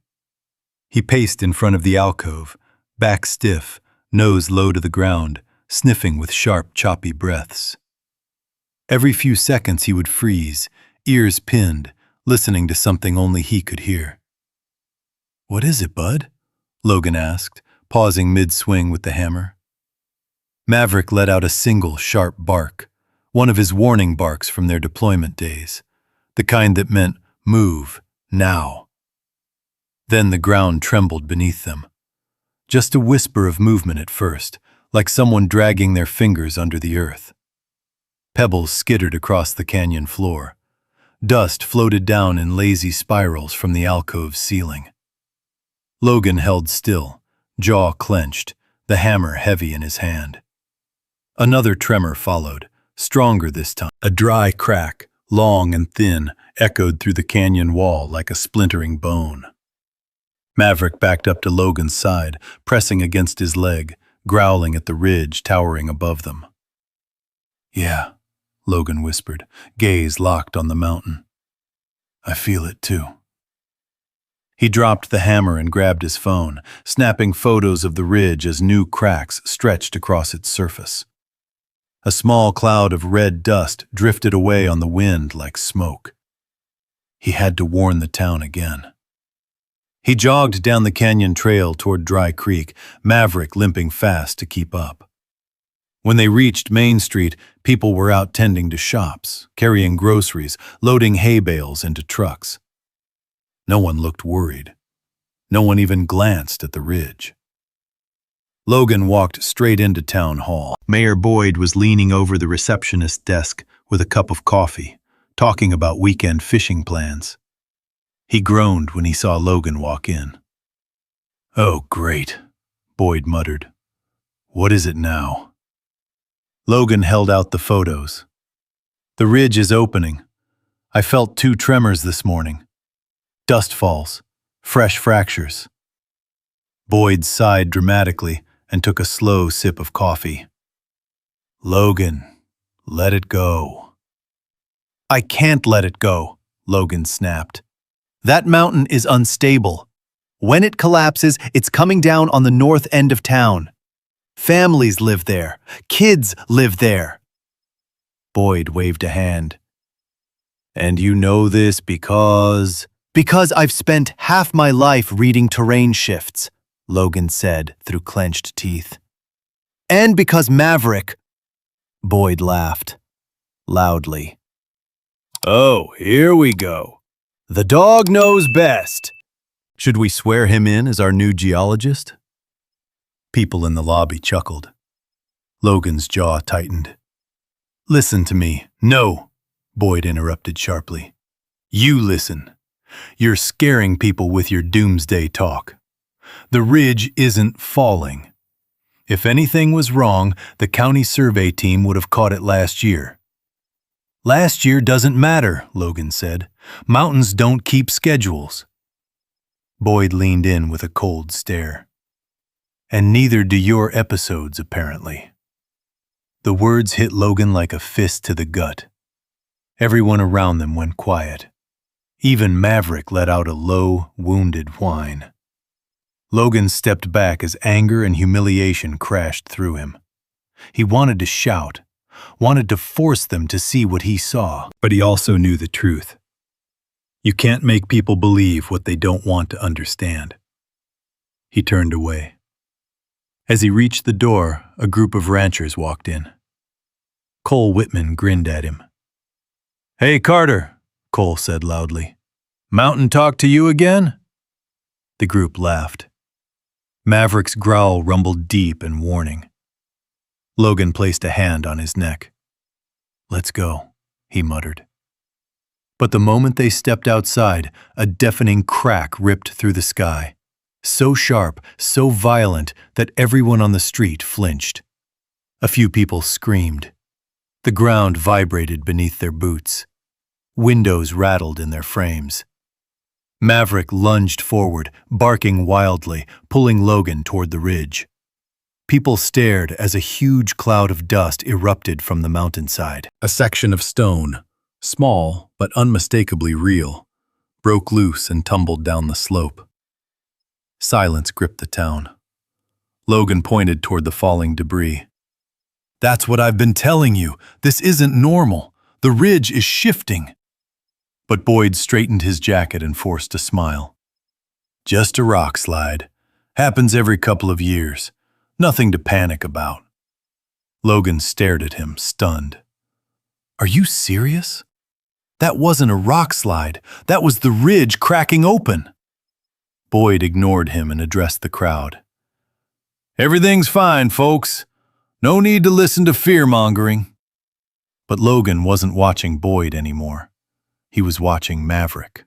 He paced in front of the alcove, back stiff, nose low to the ground, sniffing with sharp, choppy breaths. Every few seconds he would freeze, ears pinned, listening to something only he could hear. "What is it, bud?" Logan asked, pausing mid-swing with the hammer. Maverick let out a single sharp bark, one of his warning barks from their deployment days, the kind that meant, "Move, now." Then the ground trembled beneath them. Just a whisper of movement at first, like someone dragging their fingers under the earth. Pebbles skittered across the canyon floor. Dust floated down in lazy spirals from the alcove's ceiling. Logan held still, jaw clenched, the hammer heavy in his hand. Another tremor followed, stronger this time. A dry crack, long and thin, echoed through the canyon wall like a splintering bone. Maverick backed up to Logan's side, pressing against his leg, growling at the ridge towering above them. "Yeah," Logan whispered, gaze locked on the mountain. I feel it too. He dropped the hammer and grabbed his phone, snapping photos of the ridge as new cracks stretched across its surface. A small cloud of red dust drifted away on the wind like smoke. He had to warn the town again. He jogged down the canyon trail toward Dry Creek, Maverick limping fast to keep up. When they reached Main Street, people were out tending to shops, carrying groceries, loading hay bales into trucks. No one looked worried. No one even glanced at the ridge. Logan walked straight into Town Hall. Mayor Boyd was leaning over the receptionist's desk with a cup of coffee, talking about weekend fishing plans. He groaned when he saw Logan walk in. Oh, great, Boyd muttered. What is it now? Logan held out the photos. The ridge is opening. I felt 2 tremors this morning. Dust falls, fresh fractures. Boyd sighed dramatically and took a slow sip of coffee. Logan, let it go. I can't let it go, Logan snapped. That mountain is unstable. When it collapses, it's coming down on the north end of town. Families live there. Kids live there. Boyd waved a hand. And you know this because... Because I've spent half my life reading terrain shifts, Logan said through clenched teeth. And because Maverick... Boyd laughed. Loudly. Oh, here we go. The dog knows best. Should we swear him in as our new geologist? People in the lobby chuckled. Logan's jaw tightened. Listen to me. No, Boyd interrupted sharply. You listen. You're scaring people with your doomsday talk. The ridge isn't falling. If anything was wrong, the county survey team would have caught it last year. Last year doesn't matter, Logan said. Mountains don't keep schedules. Boyd leaned in with a cold stare. And neither do your episodes, apparently. The words hit Logan like a fist to the gut. Everyone around them went quiet. Even Maverick let out a low, wounded whine. Logan stepped back as anger and humiliation crashed through him. He wanted to shout, wanted to force them to see what he saw, but he also knew the truth. You can't make people believe what they don't want to understand. He turned away. As he reached the door, a group of ranchers walked in. Cole Whitman grinned at him. Hey, Carter, Cole said loudly. Mountain talk to you again? The group laughed. Maverick's growl rumbled deep and warning. Logan placed a hand on his neck. Let's go, he muttered. But the moment they stepped outside, a deafening crack ripped through the sky. So sharp, so violent that everyone on the street flinched. A few people screamed. The ground vibrated beneath their boots. Windows rattled in their frames. Maverick lunged forward, barking wildly, pulling Logan toward the ridge. People stared as a huge cloud of dust erupted from the mountainside. A section of stone, small but unmistakably real, broke loose and tumbled down the slope. Silence gripped the town. Logan pointed toward the falling debris. That's what I've been telling you. This isn't normal. The ridge is shifting. But Boyd straightened his jacket and forced a smile. Just a rock slide. Happens every couple of years. Nothing to panic about. Logan stared at him, stunned. Are you serious? That wasn't a rock slide. That was the ridge cracking open. Boyd ignored him and addressed the crowd. Everything's fine, folks. No need to listen to fear-mongering. But Logan wasn't watching Boyd anymore. He was watching Maverick.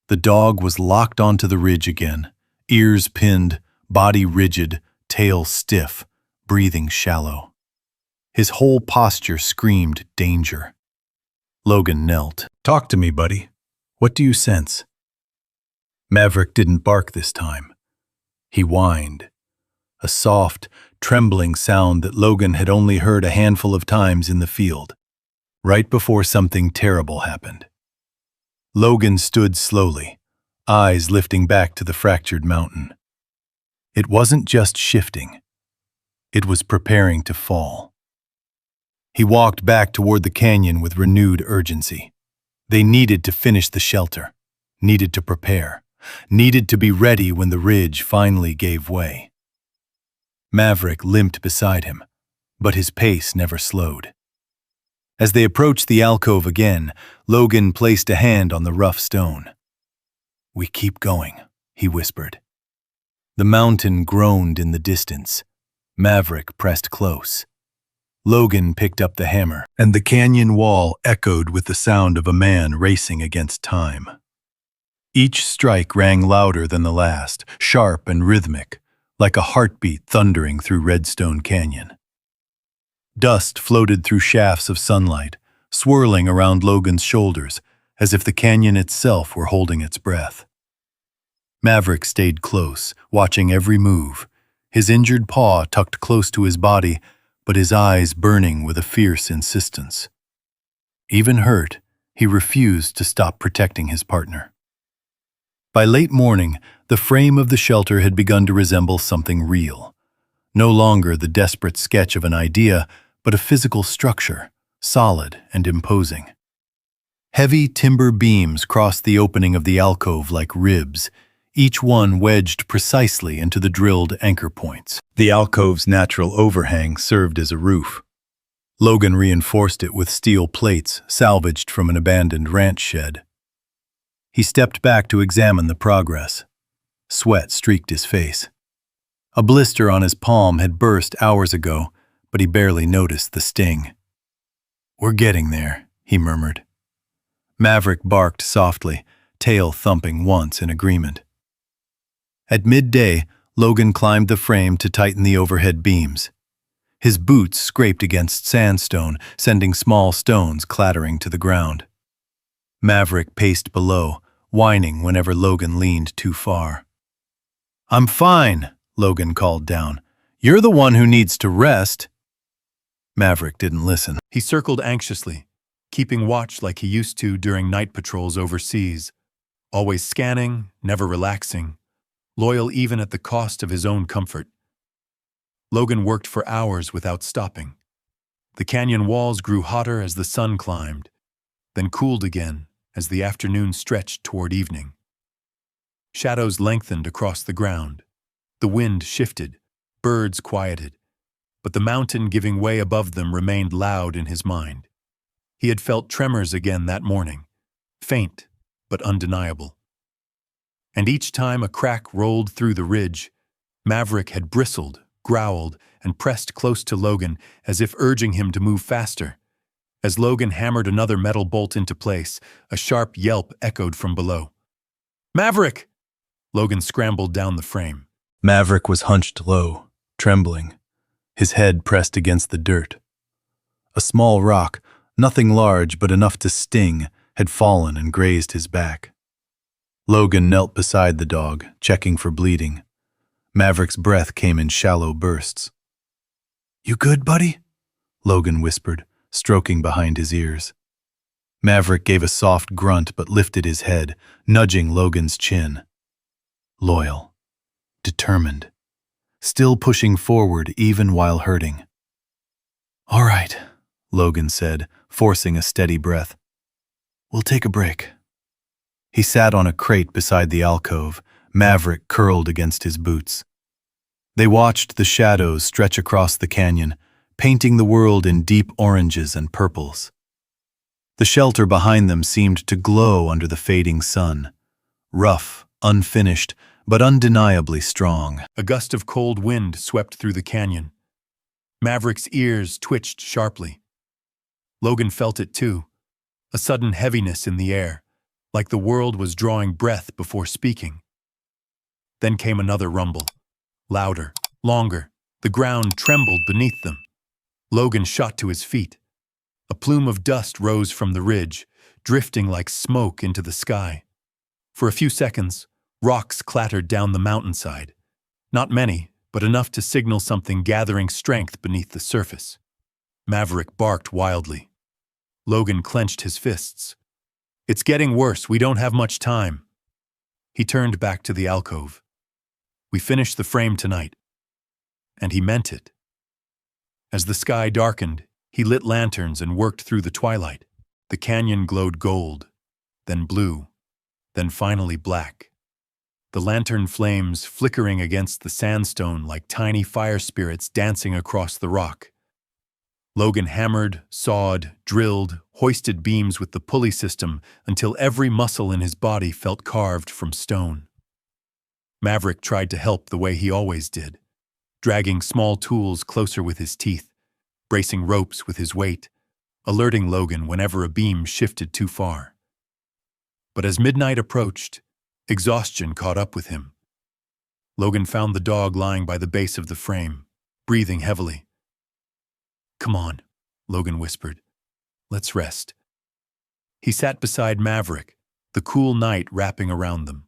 The dog was locked onto the ridge again, ears pinned, body rigid, tail stiff, breathing shallow. His whole posture screamed danger. Logan knelt. Talk to me, buddy. What do you sense? Maverick didn't bark this time. He whined. A soft, trembling sound that Logan had only heard a handful of times in the field. right before something terrible happened. Logan stood slowly, eyes lifting back to the fractured mountain. It wasn't just shifting. It was preparing to fall. He walked back toward the canyon with renewed urgency. They needed to finish the shelter, needed to prepare, needed to be ready when the ridge finally gave way. Maverick limped beside him, but his pace never slowed. As they approached the alcove again, Logan placed a hand on the rough stone. "We keep going," he whispered. The mountain groaned in the distance. Maverick pressed close. Logan picked up the hammer, and the canyon wall echoed with the sound of a man racing against time. Each strike rang louder than the last, sharp and rhythmic, like a heartbeat thundering through Redstone Canyon. Dust floated through shafts of sunlight, swirling around Logan's shoulders, as if the canyon itself were holding its breath. Maverick stayed close, watching every move, his injured paw tucked close to his body, but his eyes burning with a fierce insistence. Even hurt, he refused to stop protecting his partner. By late morning, the frame of the shelter had begun to resemble something real. No longer the desperate sketch of an idea, but a physical structure, solid and imposing. Heavy timber beams crossed the opening of the alcove like ribs, each one wedged precisely into the drilled anchor points. The alcove's natural overhang served as a roof. Logan reinforced it with steel plates salvaged from an abandoned ranch shed. He stepped back to examine the progress. Sweat streaked his face. A blister on his palm had burst hours ago, but he barely noticed the sting. "We're getting there," he murmured. Maverick barked softly, tail thumping once in agreement. At midday, Logan climbed the frame to tighten the overhead beams. His boots scraped against sandstone, sending small stones clattering to the ground. Maverick paced below, whining whenever Logan leaned too far. "I'm fine," Logan called down. "You're the one who needs to rest." Maverick didn't listen. He circled anxiously, keeping watch like he used to during night patrols overseas, always scanning, never relaxing, loyal even at the cost of his own comfort. Logan worked for hours without stopping. The canyon walls grew hotter as the sun climbed, then cooled again as the afternoon stretched toward evening. Shadows lengthened across the ground. The wind shifted, birds quieted, but the mountain giving way above them remained loud in his mind. He had felt tremors again that morning, faint but undeniable. And each time a crack rolled through the ridge, Maverick had bristled, growled, and pressed close to Logan as if urging him to move faster. As Logan hammered another metal bolt into place, a sharp yelp echoed from below. "Maverick!" Logan scrambled down the frame. Maverick was hunched low, trembling, his head pressed against the dirt. A small rock, nothing large but enough to sting, had fallen and grazed his back. Logan knelt beside the dog, checking for bleeding. Maverick's breath came in shallow bursts. "You good, buddy?" Logan whispered, stroking behind his ears. Maverick gave a soft grunt but lifted his head, nudging Logan's chin. Loyal, determined, still pushing forward even while hurting. "All right," Logan said, forcing a steady breath. "We'll take a break." He sat on a crate beside the alcove, Maverick curled against his boots. They watched the shadows stretch across the canyon, painting the world in deep oranges and purples. The shelter behind them seemed to glow under the fading sun, rough, unfinished, but undeniably strong. A gust of cold wind swept through the canyon. Maverick's ears twitched sharply. Logan felt it too, a sudden heaviness in the air, like the world was drawing breath before speaking. Then came another rumble, louder, longer. The ground trembled beneath them. Logan shot to his feet. A plume of dust rose from the ridge, drifting like smoke into the sky. For a few seconds, rocks clattered down the mountainside. Not many, but enough to signal something gathering strength beneath the surface. Maverick barked wildly. Logan clenched his fists. It's getting worse. We don't have much time. He turned back to the alcove. We finish the frame tonight. And he meant it. As the sky darkened, he lit lanterns and worked through the twilight. The canyon glowed gold, then blue, then finally black. The lantern flames flickering against the sandstone like tiny fire spirits dancing across the rock. Logan hammered, sawed, drilled, hoisted beams with the pulley system until every muscle in his body felt carved from stone. Maverick tried to help the way he always did, dragging small tools closer with his teeth, bracing ropes with his weight, alerting Logan whenever a beam shifted too far. But as midnight approached, exhaustion caught up with him. Logan found the dog lying by the base of the frame, breathing heavily. "Come on," Logan whispered. "Let's rest." He sat beside Maverick, the cool night wrapping around them.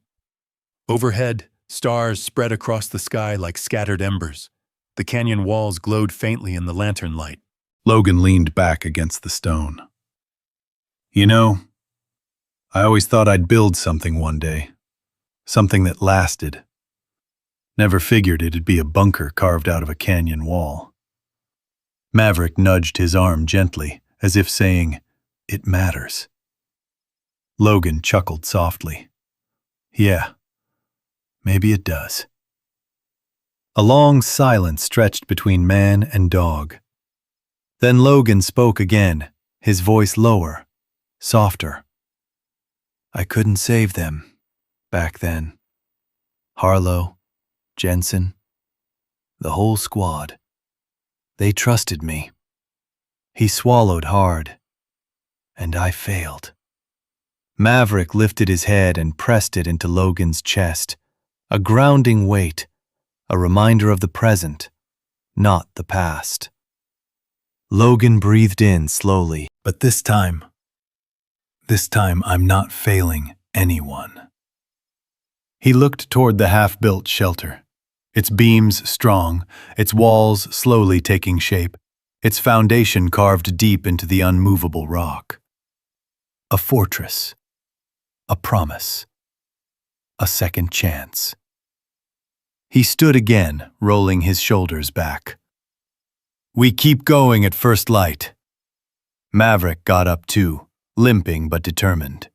Overhead, stars spread across the sky like scattered embers. The canyon walls glowed faintly in the lantern light. Logan leaned back against the stone. "You know, I always thought I'd build something one day. Something that lasted. Never figured it'd be a bunker carved out of a canyon wall." Maverick nudged his arm gently, as if saying, "It matters." Logan chuckled softly. "Yeah, maybe it does." A long silence stretched between man and dog. Then Logan spoke again, his voice lower, softer. "I couldn't save them, back then. Harlow, Jensen, the whole squad. They trusted me." He swallowed hard, and I failed. Maverick lifted his head and pressed it into Logan's chest, a grounding weight, a reminder of the present, not the past. Logan breathed in slowly. "But this time I'm not failing anyone." He looked toward the half-built shelter, its beams strong, its walls slowly taking shape, its foundation carved deep into the unmovable rock. A fortress, a promise, a second chance. He stood again, rolling his shoulders back. "We keep going at first light." Maverick got up too, limping but determined.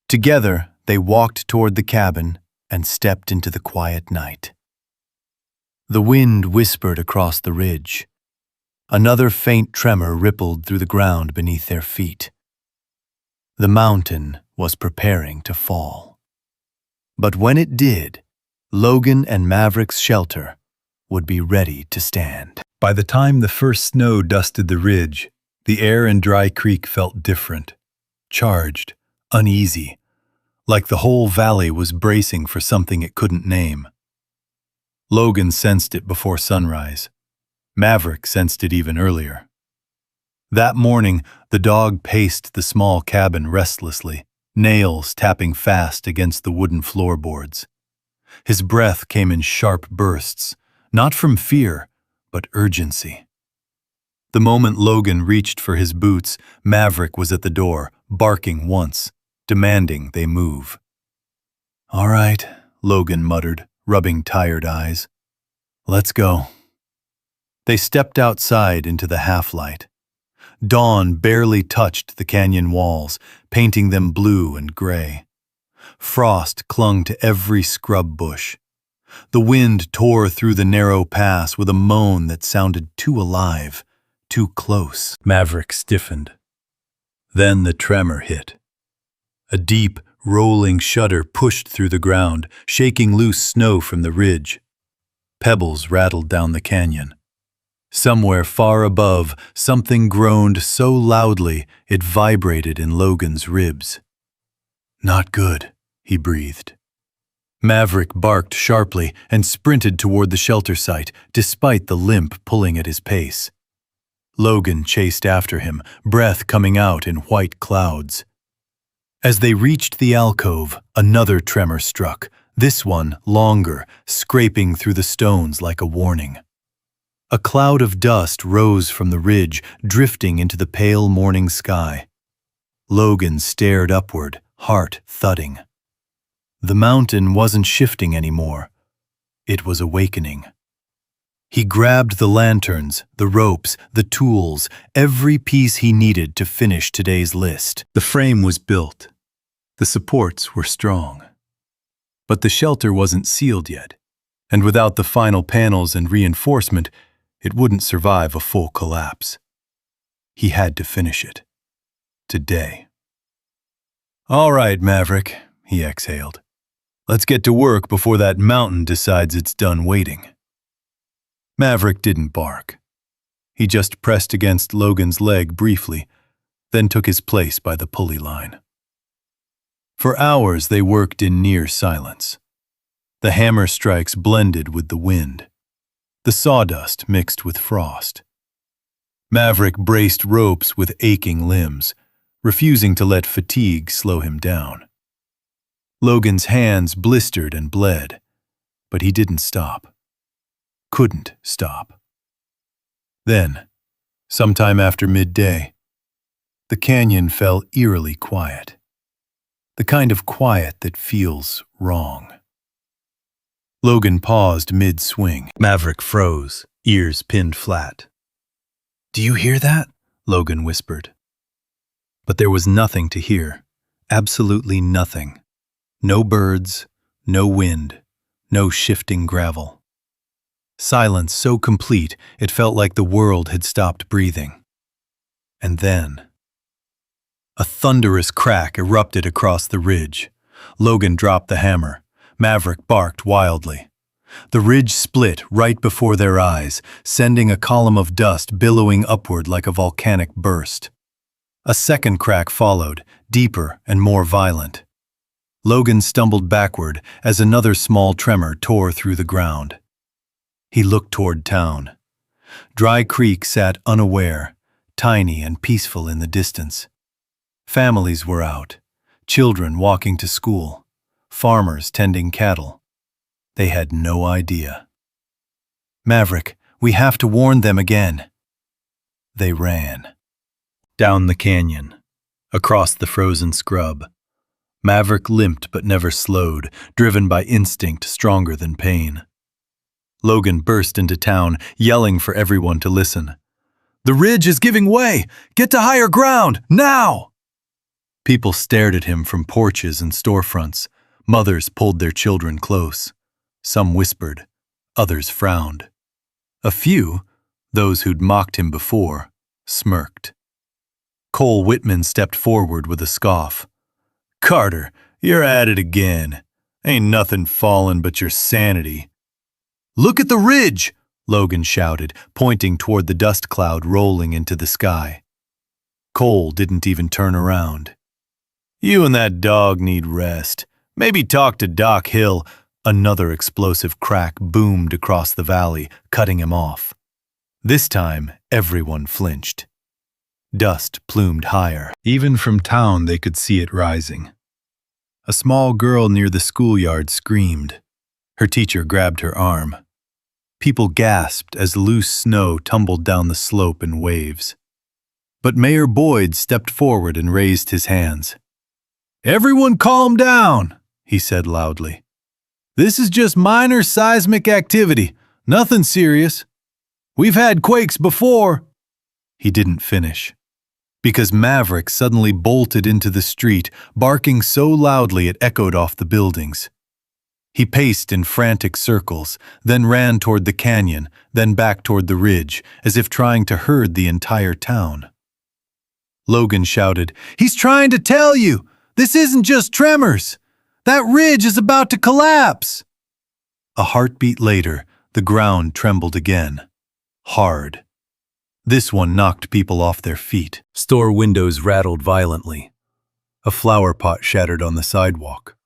Together, they walked toward the cabin and stepped into the quiet night. The wind whispered across the ridge. Another faint tremor rippled through the ground beneath their feet. The mountain was preparing to fall. But when it did, Logan and Maverick's shelter would be ready to stand. By the time the first snow dusted the ridge, the air in Dry Creek felt different, charged, uneasy, like the whole valley was bracing for something it couldn't name. Logan sensed it before sunrise. Maverick sensed it even earlier. That morning, the dog paced the small cabin restlessly, nails tapping fast against the wooden floorboards. His breath came in sharp bursts, not from fear, but urgency. The moment Logan reached for his boots, Maverick was at the door, barking once, demanding they move. "All right," Logan muttered, rubbing tired eyes. "Let's go." They stepped outside into the half-light. Dawn barely touched the canyon walls, painting them blue and gray. Frost clung to every scrub bush. The wind tore through the narrow pass with a moan that sounded too alive, too close. Maverick stiffened. Then the tremor hit. A deep, rolling shudder pushed through the ground, shaking loose snow from the ridge. Pebbles rattled down the canyon. Somewhere far above, something groaned so loudly it vibrated in Logan's ribs. "Not good," he breathed. Maverick barked sharply and sprinted toward the shelter site, despite the limp pulling at his pace. Logan chased after him, breath coming out in white clouds. As they reached the alcove, another tremor struck, this one longer, scraping through the stones like a warning. A cloud of dust rose from the ridge, drifting into the pale morning sky. Logan stared upward, heart thudding. The mountain wasn't shifting anymore. It was awakening. He grabbed the lanterns, the ropes, the tools, every piece he needed to finish today's list. The frame was built. The supports were strong. But the shelter wasn't sealed yet, and without the final panels and reinforcement, it wouldn't survive a full collapse. He had to finish it. Today. "All right, Maverick," he exhaled. "Let's get to work before that mountain decides it's done waiting." Maverick didn't bark. He just pressed against Logan's leg briefly, then took his place by the pulley line. For hours they worked in near silence. The hammer strikes blended with the wind. The sawdust mixed with frost. Maverick braced ropes with aching limbs, refusing to let fatigue slow him down. Logan's hands blistered and bled, but he didn't stop. Couldn't stop. Then, sometime after midday, the canyon fell eerily quiet. The kind of quiet that feels wrong. Logan paused mid-swing. Maverick froze, ears pinned flat. "Do you hear that?" Logan whispered. But there was nothing to hear. Absolutely nothing. No birds, no wind, no shifting gravel. Silence so complete it felt like the world had stopped breathing. And then a thunderous crack erupted across the ridge. Logan dropped the hammer. Maverick barked wildly. The ridge split right before their eyes, sending a column of dust billowing upward like a volcanic burst. A second crack followed, deeper and more violent. Logan stumbled backward as another small tremor tore through the ground. He looked toward town. Dry Creek sat unaware, tiny and peaceful in the distance. Families were out, children walking to school, farmers tending cattle. They had no idea. "Maverick, we have to warn them again." They ran. Down the canyon, across the frozen scrub. Maverick limped but never slowed, driven by instinct stronger than pain. Logan burst into town, yelling for everyone to listen. "The ridge is giving way! Get to higher ground, now!" People stared at him from porches and storefronts. Mothers pulled their children close. Some whispered, others frowned. A few, those who'd mocked him before, smirked. Cole Whitman stepped forward with a scoff. "Carter, you're at it again. Ain't nothing fallen but your sanity." "Look at the ridge!" Logan shouted, pointing toward the dust cloud rolling into the sky. Cole didn't even turn around. "You and that dog need rest. Maybe talk to Doc Hill." Another explosive crack boomed across the valley, cutting him off. This time, everyone flinched. Dust plumed higher. Even from town, they could see it rising. A small girl near the schoolyard screamed. Her teacher grabbed her arm. People gasped as loose snow tumbled down the slope in waves. But Mayor Boyd stepped forward and raised his hands. "Everyone calm down," he said loudly. "This is just minor seismic activity, nothing serious. We've had quakes before." He didn't finish, because Maverick suddenly bolted into the street, barking so loudly it echoed off the buildings. He paced in frantic circles, then ran toward the canyon, then back toward the ridge, as if trying to herd the entire town. Logan shouted, "He's trying to tell you! This isn't just tremors! That ridge is about to collapse!" A heartbeat later, the ground trembled again. Hard. This one knocked people off their feet. Store windows rattled violently. A flower pot shattered on the sidewalk.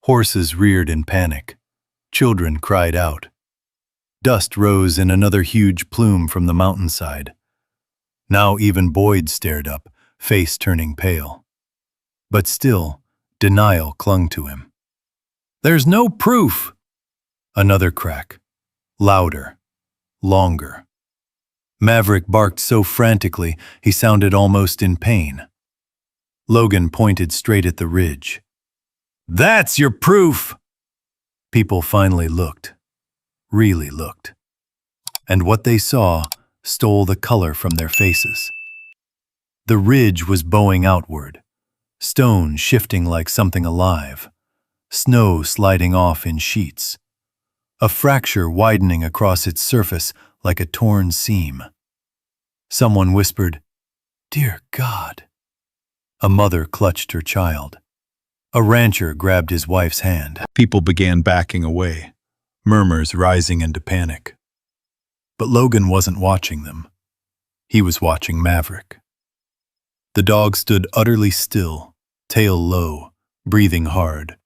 Horses reared in panic. Children cried out. Dust rose in another huge plume from the mountainside. Now even Boyd stared up, face turning pale. But still, denial clung to him. "There's no proof." Another crack. Louder. longer. Maverick barked so frantically he sounded almost in pain. Logan pointed straight at the ridge. "That's your proof!" People finally looked, really looked. And what they saw stole the color from their faces. The ridge was bowing outward, stone shifting like something alive, snow sliding off in sheets, a fracture widening across its surface like a torn seam. Someone whispered, "Dear God." A mother clutched her child. A rancher grabbed his wife's hand. People began backing away, murmurs rising into panic. But Logan wasn't watching them. He was watching Maverick. The dog stood utterly still, tail low, breathing hard,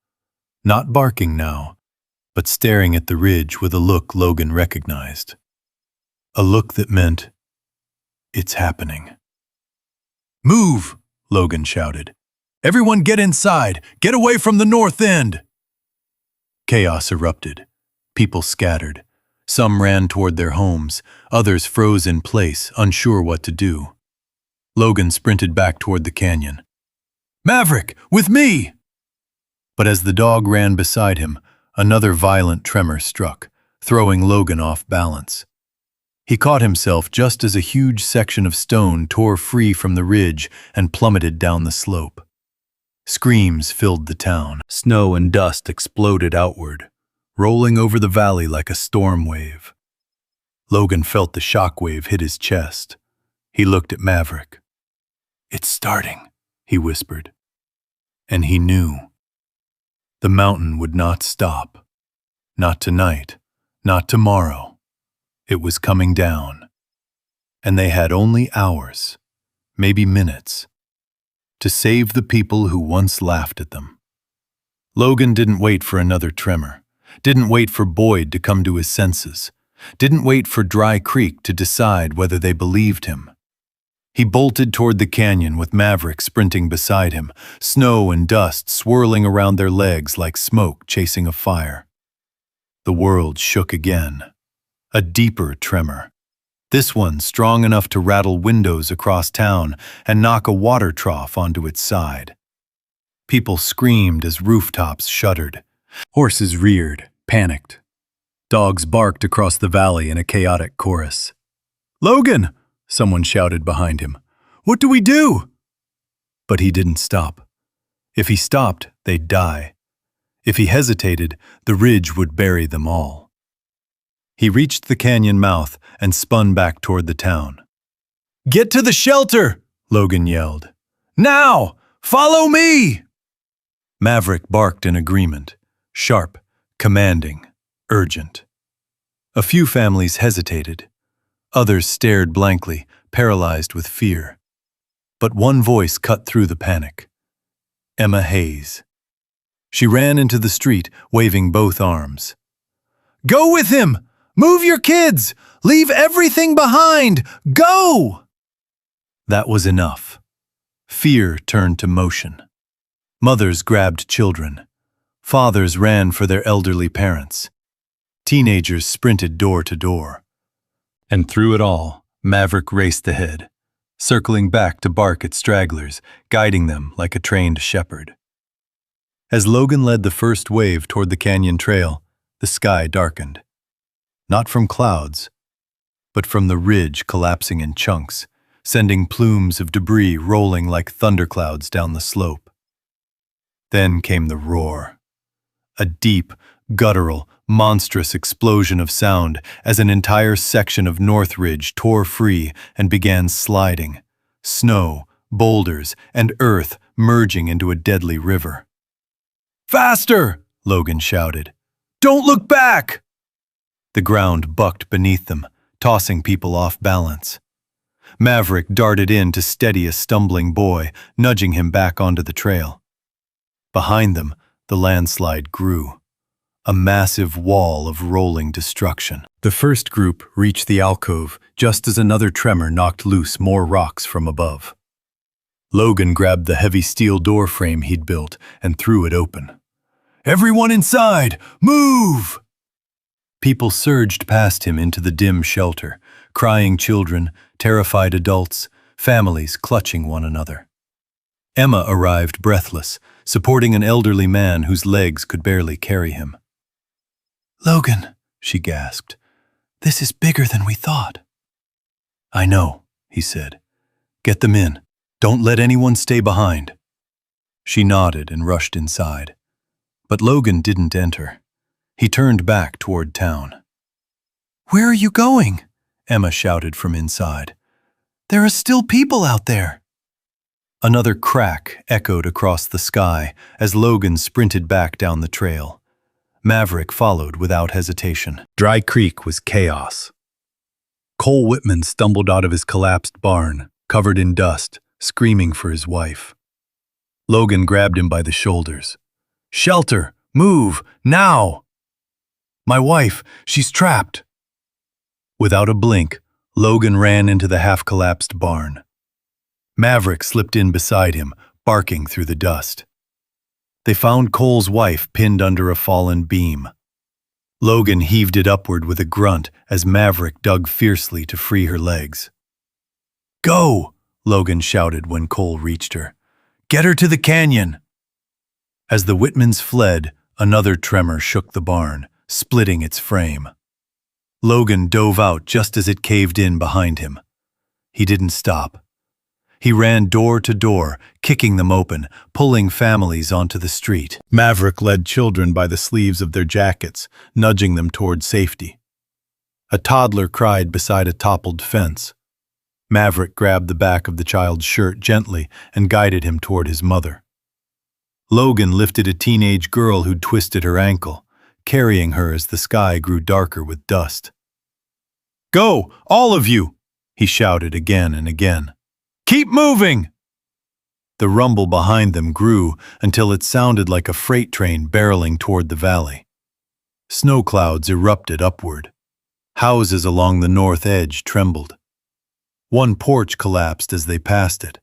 not barking now, but staring at the ridge with a look Logan recognized. A look that meant, "It's happening." "Move!" Logan shouted. "Everyone get inside! Get away from the north end!" Chaos erupted. People scattered. Some ran toward their homes, others froze in place, unsure what to do. Logan sprinted back toward the canyon. "Maverick, with me!" But as the dog ran beside him, another violent tremor struck, throwing Logan off balance. He caught himself just as a huge section of stone tore free from the ridge and plummeted down the slope. Screams filled the town. Snow and dust exploded outward, rolling over the valley like a storm wave. Logan felt the shock wave hit his chest. He looked at Maverick. "It's starting," he whispered. And he knew. The mountain would not stop. Not tonight, not tomorrow. It was coming down. And they had only hours, maybe minutes, to save the people who once laughed at them. Logan didn't wait for another tremor, didn't wait for Boyd to come to his senses, didn't wait for Dry Creek to decide whether they believed him. He bolted toward the canyon with Maverick sprinting beside him, snow and dust swirling around their legs like smoke chasing a fire. The world shook again. A deeper tremor. This one strong enough to rattle windows across town and knock a water trough onto its side. People screamed as rooftops shuddered. Horses reared, panicked. Dogs barked across the valley in a chaotic chorus. "Logan!" someone shouted behind him. "What do we do?" But he didn't stop. If he stopped, they'd die. If he hesitated, the ridge would bury them all. He reached the canyon mouth and spun back toward the town. "Get to the shelter!" Logan yelled. "Now! Follow me!" Maverick barked in agreement, sharp, commanding, urgent. A few families hesitated. Others stared blankly, paralyzed with fear. But one voice cut through the panic. Emma Hayes. She ran into the street, waving both arms. "Go with him! Move your kids! Leave everything behind! Go!" That was enough. Fear turned to motion. Mothers grabbed children. Fathers ran for their elderly parents. Teenagers sprinted door to door. And through it all, Maverick raced ahead, circling back to bark at stragglers, guiding them like a trained shepherd. As Logan led the first wave toward the canyon trail, the sky darkened. Not from clouds, but from the ridge collapsing in chunks, sending plumes of debris rolling like thunderclouds down the slope. Then came the roar. A deep, guttural, monstrous explosion of sound as an entire section of North Ridge tore free and began sliding, snow, boulders, and earth merging into a deadly river. "Faster!" Logan shouted. "Don't look back!" The ground bucked beneath them, tossing people off balance. Maverick darted in to steady a stumbling boy, nudging him back onto the trail. Behind them, the landslide grew. A massive wall of rolling destruction. The first group reached the alcove just as another tremor knocked loose more rocks from above. Logan grabbed the heavy steel door frame he'd built and threw it open. "Everyone inside! Move!" People surged past him into the dim shelter, crying children, terrified adults, families clutching one another. Emma arrived breathless, supporting an elderly man whose legs could barely carry him. "Logan," she gasped, "this is bigger than we thought." "I know," he said. "Get them in. Don't let anyone stay behind." She nodded and rushed inside. But Logan didn't enter. He turned back toward town. "Where are you going?" Emma shouted from inside. "There are still people out there." Another crack echoed across the sky as Logan sprinted back down the trail. Maverick followed without hesitation. Dry Creek was chaos. Cole Whitman stumbled out of his collapsed barn, covered in dust, screaming for his wife. Logan grabbed him by the shoulders. "Shelter! Move! Now!" "My wife! She's trapped!" Without a blink, Logan ran into the half-collapsed barn. Maverick slipped in beside him, barking through the dust. They found Cole's wife pinned under a fallen beam. Logan heaved it upward with a grunt as Maverick dug fiercely to free her legs. "Go!" Logan shouted when Cole reached her. "Get her to the canyon!" As the Whitmans fled, another tremor shook the barn, splitting its frame. Logan dove out just as it caved in behind him. He didn't stop. He ran door to door, kicking them open, pulling families onto the street. Maverick led children by the sleeves of their jackets, nudging them toward safety. A toddler cried beside a toppled fence. Maverick grabbed the back of the child's shirt gently and guided him toward his mother. Logan lifted a teenage girl who'd twisted her ankle, carrying her as the sky grew darker with dust. "Go, all of you!" he shouted again and again. "Keep moving!" The rumble behind them grew until it sounded like a freight train barreling toward the valley. Snow clouds erupted upward. Houses along the north edge trembled. One porch collapsed as they passed it.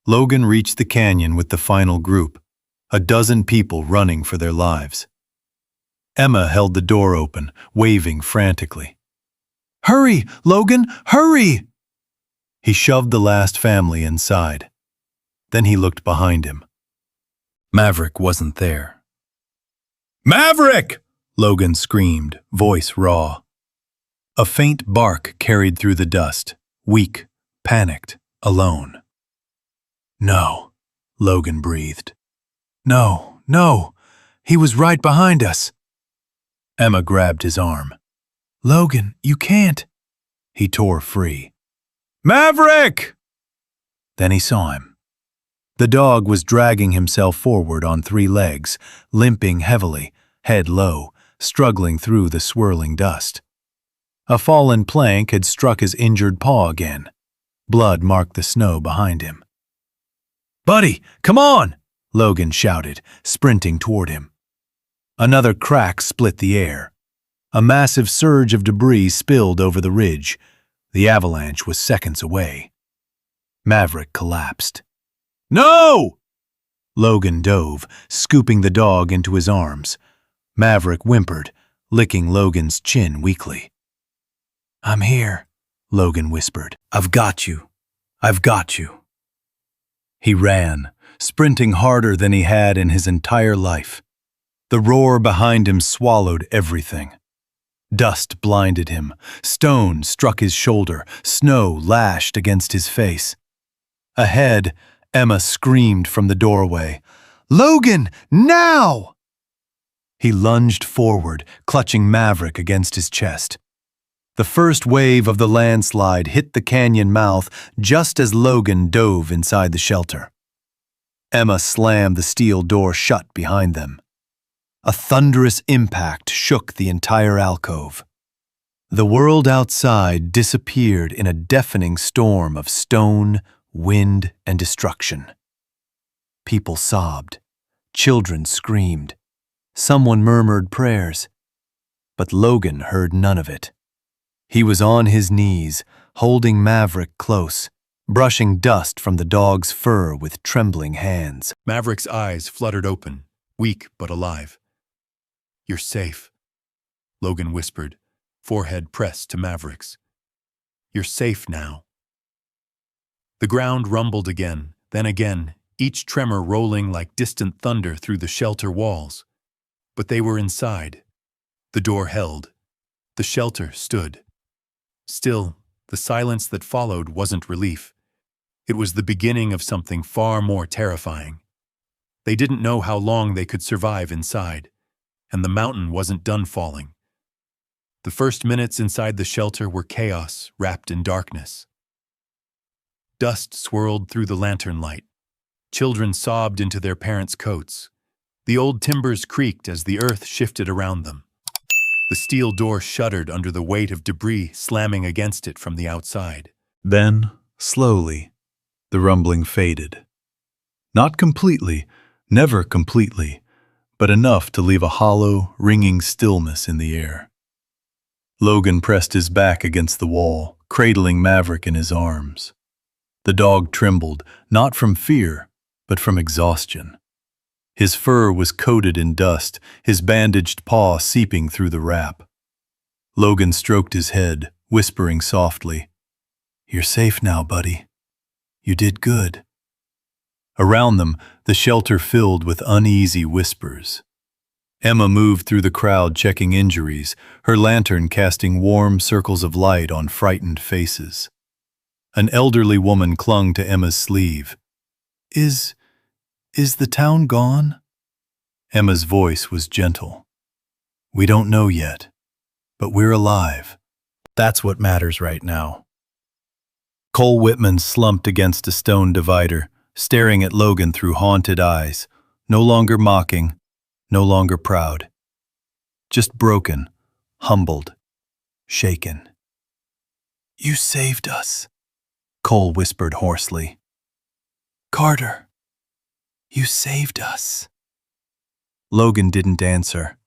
Logan reached the canyon with the final group, a dozen people running for their lives. Emma held the door open, waving frantically. "Hurry, Logan, hurry!" He shoved the last family inside. Then he looked behind him. Maverick wasn't there. "Maverick!" Logan screamed, voice raw. A faint bark carried through the dust, weak, panicked, alone. "No," Logan breathed. "No, no, he was right behind us." Emma grabbed his arm. "Logan, you can't." He tore free. "Maverick!" Then he saw him. The dog was dragging himself forward on three legs, limping heavily, head low, struggling through the swirling dust. A fallen plank had struck his injured paw again. Blood marked the snow behind him. "Buddy, come on!" Logan shouted, sprinting toward him. Another crack split the air. A massive surge of debris spilled over the ridge. The avalanche was seconds away. Maverick collapsed. "No!" Logan dove, scooping the dog into his arms. Maverick whimpered, licking Logan's chin weakly. "I'm here," Logan whispered. "I've got you. I've got you." He ran, sprinting harder than he had in his entire life. The roar behind him swallowed everything. Dust blinded him. Stone struck his shoulder. Snow lashed against his face. Ahead, Emma screamed from the doorway. "Logan, now!" He lunged forward, clutching Maverick against his chest. The first wave of the landslide hit the canyon mouth just as Logan dove inside the shelter. Emma slammed the steel door shut behind them. A thunderous impact shook the entire alcove. The world outside disappeared in a deafening storm of stone, wind, and destruction. People sobbed. Children screamed. Someone murmured prayers. But Logan heard none of it. He was on his knees, holding Maverick close, brushing dust from the dog's fur with trembling hands. Maverick's eyes fluttered open, weak but alive. "You're safe. Logan whispered, forehead pressed to Maverick's. "You're safe now." The ground rumbled again, then again, each tremor rolling like distant thunder through the shelter walls. But they were inside. The door held. The shelter stood. Still, the silence that followed wasn't relief. It was the beginning of something far more terrifying. They didn't know how long they could survive inside, and the mountain wasn't done falling. The first minutes inside the shelter were chaos wrapped in darkness. Dust swirled through the lantern light. Children sobbed into their parents' coats. The old timbers creaked as the earth shifted around them. The steel door shuddered under the weight of debris slamming against it from the outside. Then, slowly, the rumbling faded. Not completely, never completely, but enough to leave a hollow, ringing stillness in the air. Logan pressed his back against the wall, cradling Maverick in his arms. The dog trembled, not from fear, but from exhaustion. His fur was coated in dust, his bandaged paw seeping through the wrap. Logan stroked his head, whispering softly, "You're safe now, buddy. You did good." Around them, the shelter filled with uneasy whispers. Emma moved through the crowd checking injuries, her lantern casting warm circles of light on frightened faces. An elderly woman clung to Emma's sleeve. Is the town gone?" Emma's voice was gentle. "We don't know yet, but we're alive. That's what matters right now." Cole Whitman slumped against a stone divider, staring at Logan through haunted eyes, no longer mocking, no longer proud. Just broken, humbled, shaken. "You saved us," Cole whispered hoarsely. "Carter, you saved us." Logan didn't answer.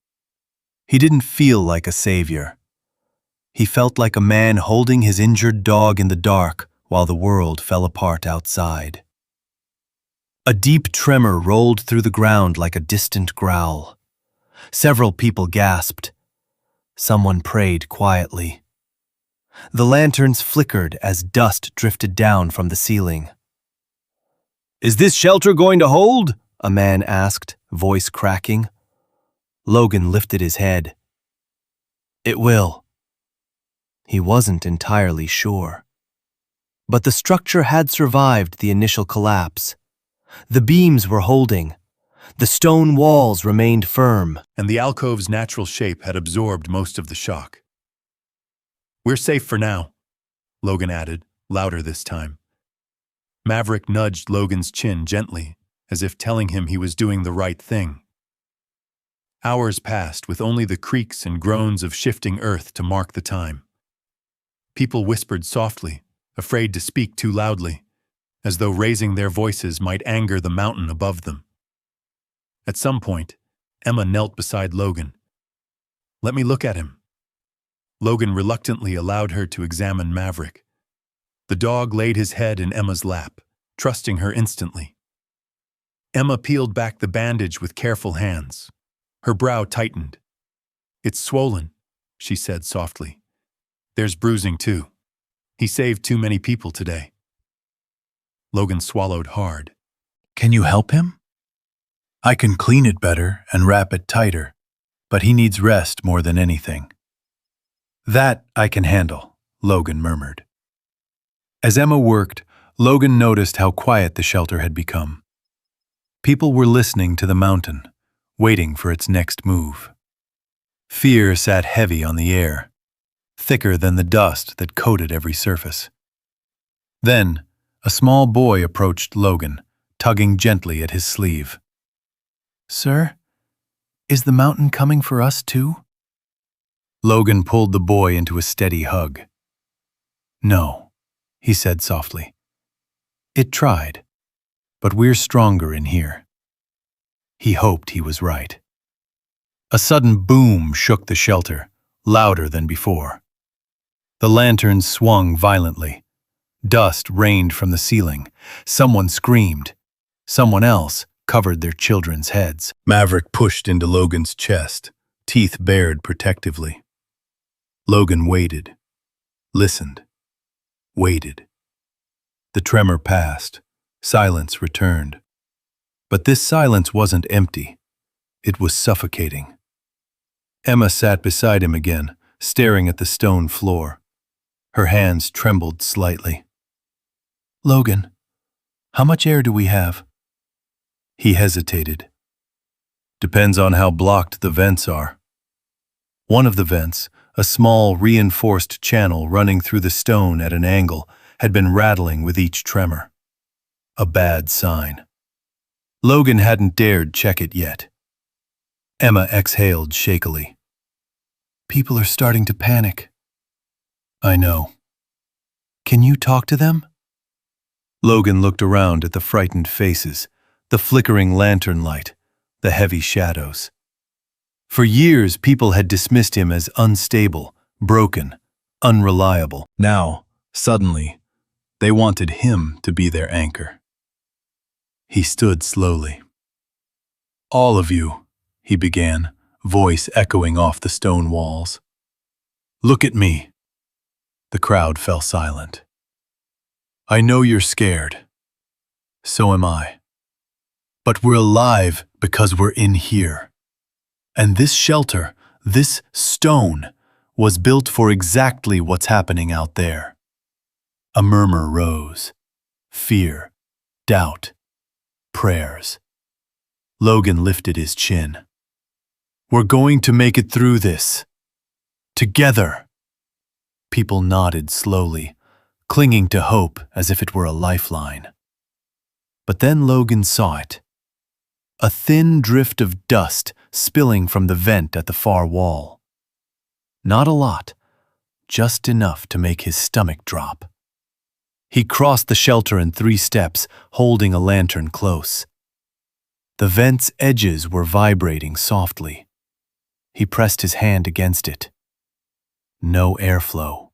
He didn't feel like a savior. He felt like a man holding his injured dog in the dark while the world fell apart outside. A deep tremor rolled through the ground like a distant growl. Several people gasped. Someone prayed quietly. The lanterns flickered as dust drifted down from the ceiling. "Is this shelter going to hold?" a man asked, voice cracking. Logan lifted his head. "It will." He wasn't entirely sure. But the structure had survived the initial collapse. The beams were holding. The stone walls remained firm. And the alcove's natural shape had absorbed most of the shock. "We're safe for now," Logan added, louder this time. Maverick nudged Logan's chin gently, as if telling him he was doing the right thing. Hours passed with only the creaks and groans of shifting earth to mark the time. People whispered softly, afraid to speak too loudly, as though raising their voices might anger the mountain above them. At some point, Emma knelt beside Logan. "Let me look at him." Logan reluctantly allowed her to examine Maverick. The dog laid his head in Emma's lap, trusting her instantly. Emma peeled back the bandage with careful hands. Her brow tightened. "It's swollen," she said softly. "There's bruising too. He saved too many people today." Logan swallowed hard. "Can you help him?" "I can clean it better and wrap it tighter, but he needs rest more than anything." "That I can handle," Logan murmured. As Emma worked, Logan noticed how quiet the shelter had become. People were listening to the mountain, waiting for its next move. Fear sat heavy on the air, thicker than the dust that coated every surface. Then, a small boy approached Logan, tugging gently at his sleeve. "Sir, is the mountain coming for us too?" Logan pulled the boy into a steady hug. "No," he said softly. "It tried, but we're stronger in here." He hoped he was right. A sudden boom shook the shelter, louder than before. The lanterns swung violently. Dust rained from the ceiling. Someone screamed. Someone else covered their children's heads. Maverick pushed into Logan's chest, teeth bared protectively. Logan waited, listened, waited. The tremor passed. Silence returned. But this silence wasn't empty. It was suffocating. Emma sat beside him again, staring at the stone floor. Her hands trembled slightly. Logan, how much air do we have? He hesitated. Depends on how blocked the vents are. One of the vents, a small reinforced channel running through the stone at an angle, had been rattling with each tremor. A bad sign. Logan hadn't dared check it yet. Emma exhaled shakily. People are starting to panic. I know. Can you talk to them? Logan looked around at the frightened faces, the flickering lantern light, the heavy shadows. For years, people had dismissed him as unstable, broken, unreliable. Now, suddenly, they wanted him to be their anchor. He stood slowly. All of you, he began, voice echoing off the stone walls. Look at me. The crowd fell silent. I know you're scared. So am I. But we're alive because we're in here. And this shelter, this stone, was built for exactly what's happening out there. A murmur rose. Fear, doubt, prayers. Logan lifted his chin. We're going to make it through this. Together. People nodded slowly, clinging to hope as if it were a lifeline. But then Logan saw it. A thin drift of dust spilling from the vent at the far wall. Not a lot, just enough to make his stomach drop. He crossed the shelter in 3 steps, holding a lantern close. The vent's edges were vibrating softly. He pressed his hand against it. No airflow.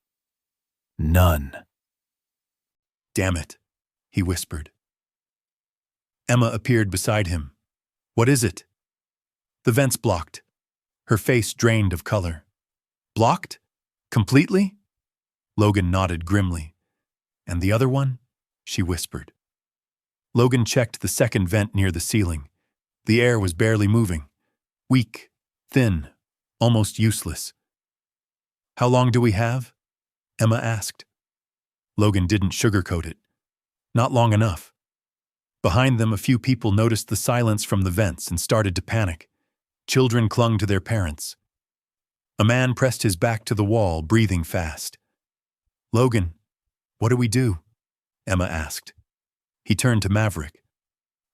None. Damn it, he whispered. Emma appeared beside him. What is it? The vent's blocked. Her face drained of color. Blocked? Completely? Logan nodded grimly. And the other one? She whispered. Logan checked the second vent near the ceiling. The air was barely moving. Weak, thin, almost useless. How long do we have? Emma asked. Logan didn't sugarcoat it. Not long enough. Behind them, a few people noticed the silence from the vents and started to panic. Children clung to their parents. A man pressed his back to the wall, breathing fast. Logan, what do we do? Emma asked. He turned to Maverick.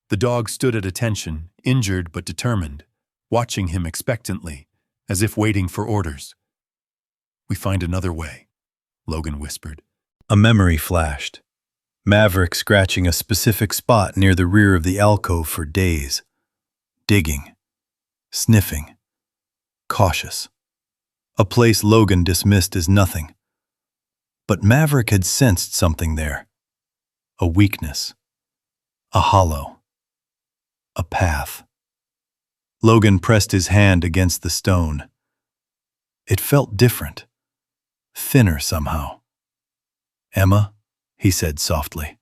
The dog stood at attention, injured but determined, watching him expectantly, as if waiting for orders. We find another way, Logan whispered. A memory flashed. Maverick scratching a specific spot near the rear of the alcove for days. Digging. Sniffing. Cautious. A place Logan dismissed as nothing. But Maverick had sensed something there. A weakness. A hollow. A path. Logan pressed his hand against the stone. It felt different. Thinner somehow. Emma, he said softly,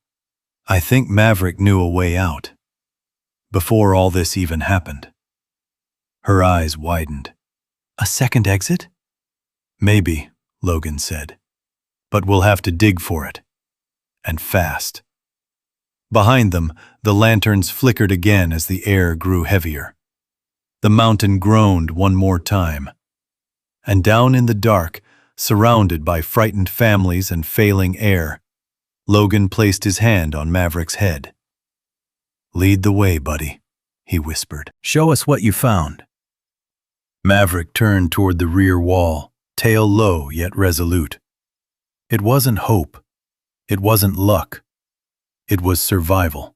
I think Maverick knew a way out. Before all this even happened. Her eyes widened. A second exit? Maybe, Logan said. But we'll have to dig for it. And fast. Behind them, the lanterns flickered again as the air grew heavier. The mountain groaned one more time. And down in the dark, surrounded by frightened families and failing air, Logan placed his hand on Maverick's head. Lead the way, buddy, he whispered. Show us what you found. Maverick turned toward the rear wall, tail low yet resolute. It wasn't hope. It wasn't luck. It was survival,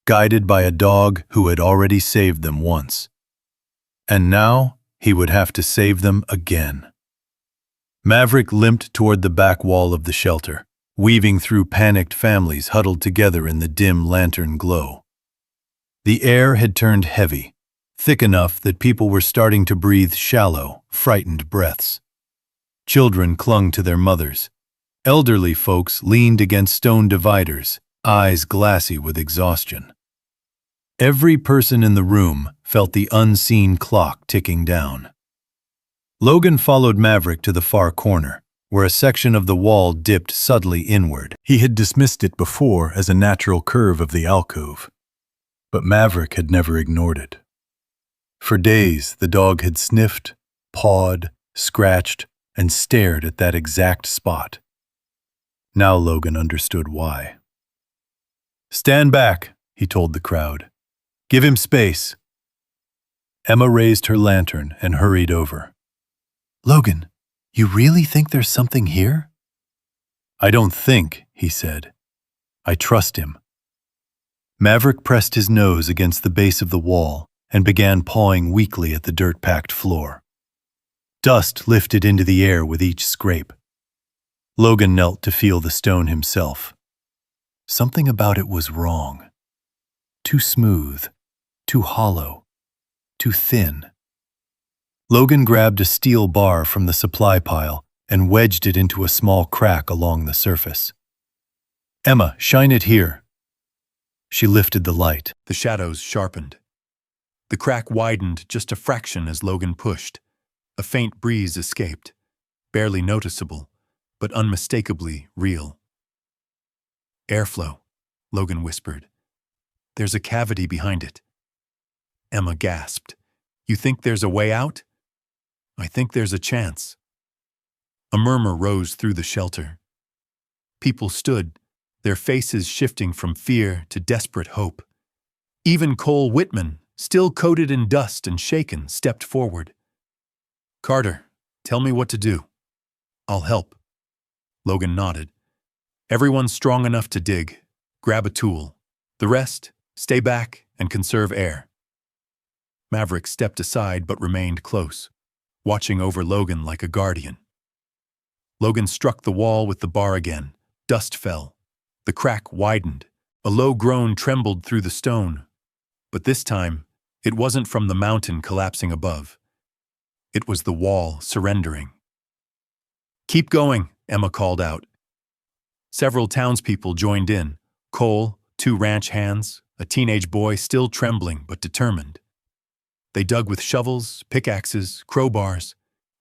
guided by a dog who had already saved them once. And now he would have to save them again. Maverick limped toward the back wall of the shelter, weaving through panicked families huddled together in the dim lantern glow. The air had turned heavy, thick enough that people were starting to breathe shallow, frightened breaths. Children clung to their mothers. Elderly folks leaned against stone dividers, eyes glassy with exhaustion. Every person in the room felt the unseen clock ticking down. Logan followed Maverick to the far corner, where a section of the wall dipped subtly inward. He had dismissed it before as a natural curve of the alcove, but Maverick had never ignored it. For days, the dog had sniffed, pawed, scratched, and stared at that exact spot. Now Logan understood why. "Stand back," he told the crowd. "Give him space." Emma raised her lantern and hurried over. Logan, you really think there's something here? "I don't think," he said. "I trust him." Maverick pressed his nose against the base of the wall and began pawing weakly at the dirt-packed floor. Dust lifted into the air with each scrape. Logan knelt to feel the stone himself. Something about it was wrong. Too smooth, too hollow, too thin. Logan grabbed a steel bar from the supply pile and wedged it into a small crack along the surface. "Emma, shine it here." She lifted the light. The shadows sharpened. The crack widened just a fraction as Logan pushed. A faint breeze escaped, barely noticeable, but unmistakably real. "Airflow," Logan whispered. "There's a cavity behind it." Emma gasped. "You think there's a way out?" "I think there's a chance." A murmur rose through the shelter. People stood, their faces shifting from fear to desperate hope. Even Cole Whitman, still coated in dust and shaken, stepped forward. "Carter, tell me what to do. I'll help." Logan nodded. "Everyone's strong enough to dig. Grab a tool. The rest, stay back and conserve air." Maverick stepped aside but remained close, watching over Logan like a guardian. Logan struck the wall with the bar again. Dust fell. The crack widened. A low groan trembled through the stone. But this time, it wasn't from the mountain collapsing above. It was the wall surrendering. "Keep going," Emma called out. Several townspeople joined in. Cole, 2 ranch hands, a teenage boy still trembling but determined. They dug with shovels, pickaxes, crowbars,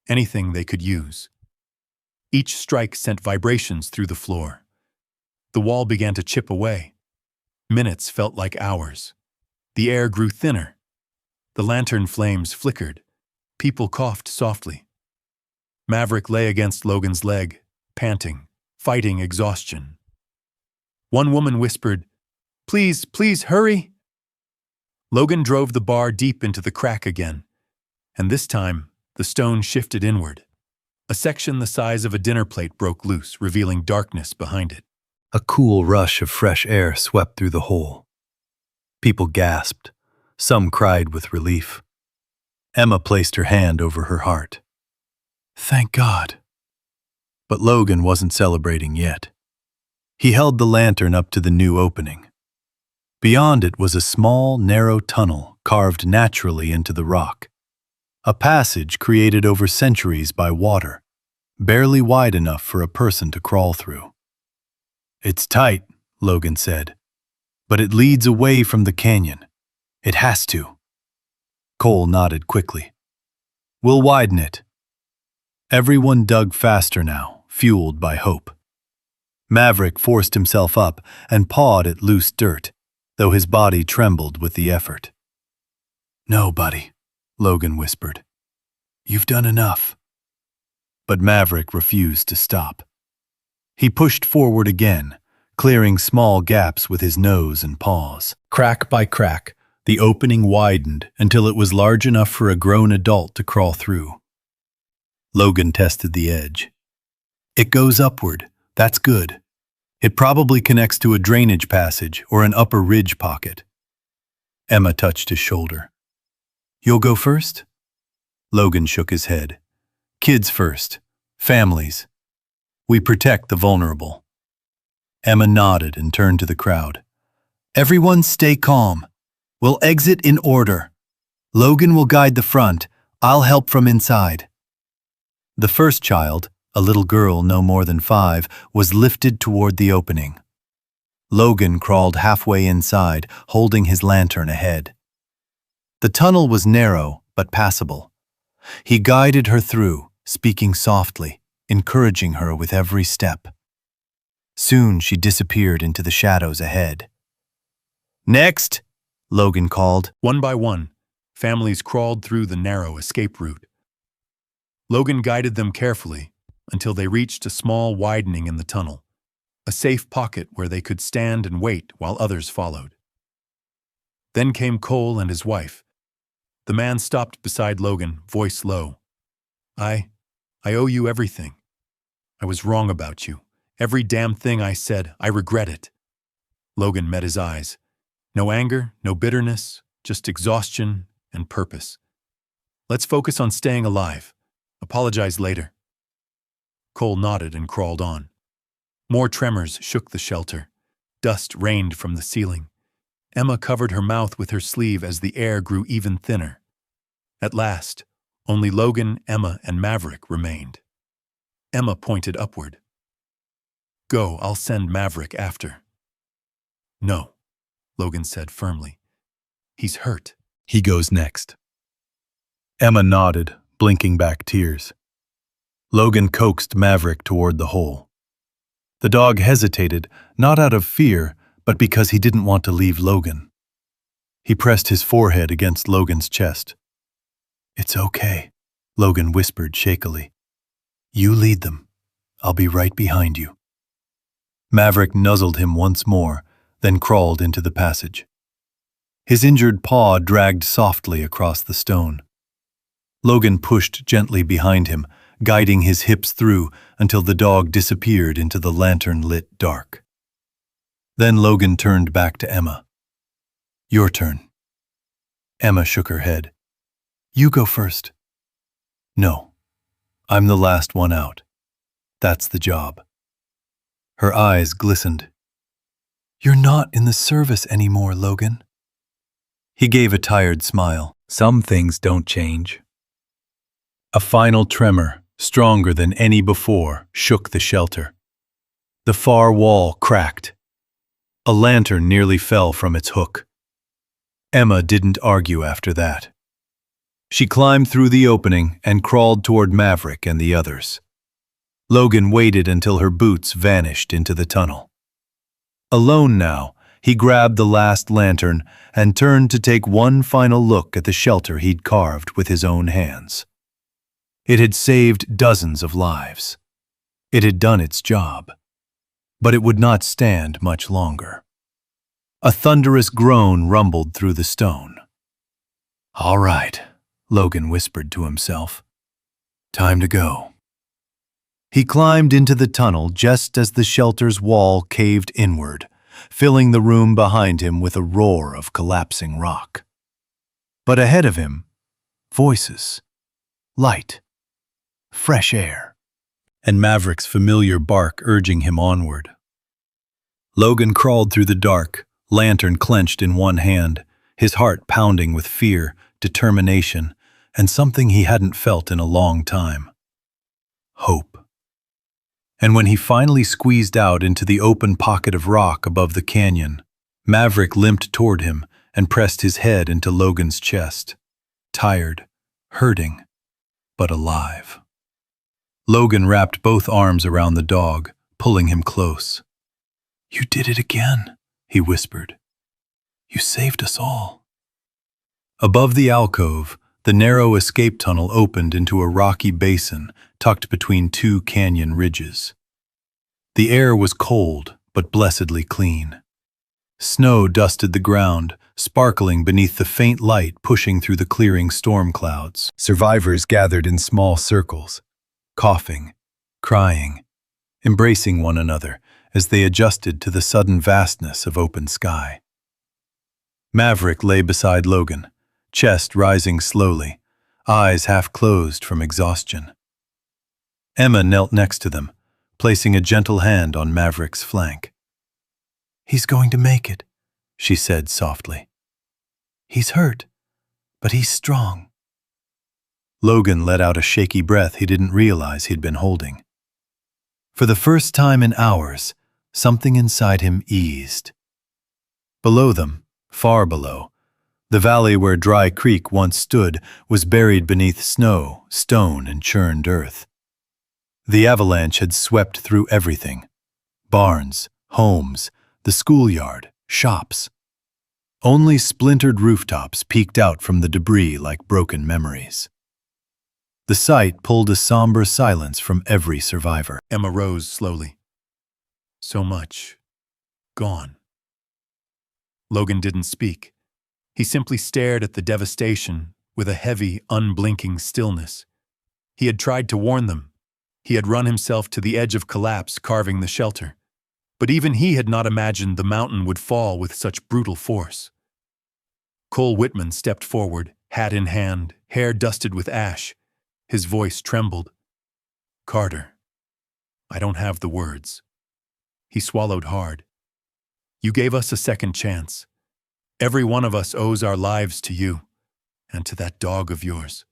anything they could use. Each strike sent vibrations through the floor. The wall began to chip away. Minutes felt like hours. The air grew thinner. The lantern flames flickered. People coughed softly. Maverick lay against Logan's leg, panting, fighting exhaustion. One woman whispered, "Please, please, hurry!" Logan drove the bar deep into the crack again, and this time, the stone shifted inward. A section the size of a dinner plate broke loose, revealing darkness behind it. A cool rush of fresh air swept through the hole. People gasped. Some cried with relief. Emma placed her hand over her heart. Thank God. But Logan wasn't celebrating yet. He held the lantern up to the new opening. Beyond it was a small, narrow tunnel carved naturally into the rock. A passage created over centuries by water, barely wide enough for a person to crawl through. "It's tight," Logan said, "but it leads away from the canyon. It has to." Cole nodded quickly. "We'll widen it." Everyone dug faster now, fueled by hope. Maverick forced himself up and pawed at loose dirt, though his body trembled with the effort. "No, buddy," Logan whispered. "You've done enough." But Maverick refused to stop. He pushed forward again, clearing small gaps with his nose and paws. Crack by crack, the opening widened until it was large enough for a grown adult to crawl through. Logan tested the edge. "It goes upward. That's good. It probably connects to a drainage passage or an upper ridge pocket." Emma touched his shoulder. "You'll go first?" Logan shook his head. "Kids first. Families. We protect the vulnerable." Emma nodded and turned to the crowd. "Everyone stay calm. We'll exit in order. Logan will guide the front. I'll help from inside." The first child, A little girl, no more than 5, was lifted toward the opening. Logan crawled halfway inside, holding his lantern ahead. The tunnel was narrow but passable. He guided her through, speaking softly, encouraging her with every step. Soon she disappeared into the shadows ahead. "Next!" Logan called. One by one, families crawled through the narrow escape route. Logan guided them carefully until they reached a small widening in the tunnel, a safe pocket where they could stand and wait while others followed. Then came Cole and his wife. The man stopped beside Logan, voice low. I owe you everything. I was wrong about you. Every damn thing I said, I regret it." Logan met his eyes. No anger, no bitterness, just exhaustion and purpose. "Let's focus on staying alive. Apologize later." Cole nodded and crawled on. More tremors shook the shelter. Dust rained from the ceiling. Emma covered her mouth with her sleeve as the air grew even thinner. At last, only Logan, Emma, and Maverick remained. Emma pointed upward. "Go, I'll send Maverick after." "No," Logan said firmly. "He's hurt." "He goes next." Emma nodded, blinking back tears. Logan coaxed Maverick toward the hole. The dog hesitated, not out of fear, but because he didn't want to leave Logan. He pressed his forehead against Logan's chest. "It's okay," Logan whispered shakily. "You lead them. I'll be right behind you." Maverick nuzzled him once more, then crawled into the passage. His injured paw dragged softly across the stone. Logan pushed gently behind him, guiding his hips through until the dog disappeared into the lantern-lit dark. Then Logan turned back to Emma. "Your turn." Emma shook her head. "You go first." "No, I'm the last one out. That's the job." Her eyes glistened. "You're not in the service anymore, Logan." He gave a tired smile. "Some things don't change." A final tremor, stronger than any before, shook the shelter. The far wall cracked. A lantern nearly fell from its hook. Emma didn't argue after that. She climbed through the opening and crawled toward Maverick and the others. Logan waited until her boots vanished into the tunnel. Alone now, he grabbed the last lantern and turned to take one final look at the shelter he'd carved with his own hands. It had saved dozens of lives. It had done its job. But it would not stand much longer. A thunderous groan rumbled through the stone. "All right," Logan whispered to himself. "Time to go." He climbed into the tunnel just as the shelter's wall caved inward, filling the room behind him with a roar of collapsing rock. But ahead of him, voices, light, fresh air, and Maverick's familiar bark urging him onward. Logan crawled through the dark, lantern clenched in one hand, his heart pounding with fear, determination, and something he hadn't felt in a long time. Hope. And when he finally squeezed out into the open pocket of rock above the canyon, Maverick limped toward him and pressed his head into Logan's chest. Tired, hurting, but alive. Logan wrapped both arms around the dog, pulling him close. "You did it again," he whispered. "You saved us all." Above the alcove, the narrow escape tunnel opened into a rocky basin tucked between two canyon ridges. The air was cold, but blessedly clean. Snow dusted the ground, sparkling beneath the faint light pushing through the clearing storm clouds. Survivors gathered in small circles, coughing, crying, embracing one another as they adjusted to the sudden vastness of open sky. Maverick lay beside Logan, chest rising slowly, eyes half closed from exhaustion. Emma knelt next to them, placing a gentle hand on Maverick's flank. "He's going to make it," she said softly. "He's hurt, but he's strong." Logan let out a shaky breath he didn't realize he'd been holding. For the first time in hours, something inside him eased. Below them, far below, the valley where Dry Creek once stood was buried beneath snow, stone, and churned earth. The avalanche had swept through everything: barns, homes, the schoolyard, shops. Only splintered rooftops peeked out from the debris like broken memories. The sight pulled a somber silence from every survivor. Emma rose slowly. So much. Gone. Logan didn't speak. He simply stared at the devastation with a heavy, unblinking stillness. He had tried to warn them. He had run himself to the edge of collapse, carving the shelter. But even he had not imagined the mountain would fall with such brutal force. Cole Whitman stepped forward, hat in hand, hair dusted with ash. His voice trembled. "Carter, I don't have the words." He swallowed hard. "You gave us a second chance. Every one of us owes our lives to you, and to that dog of yours."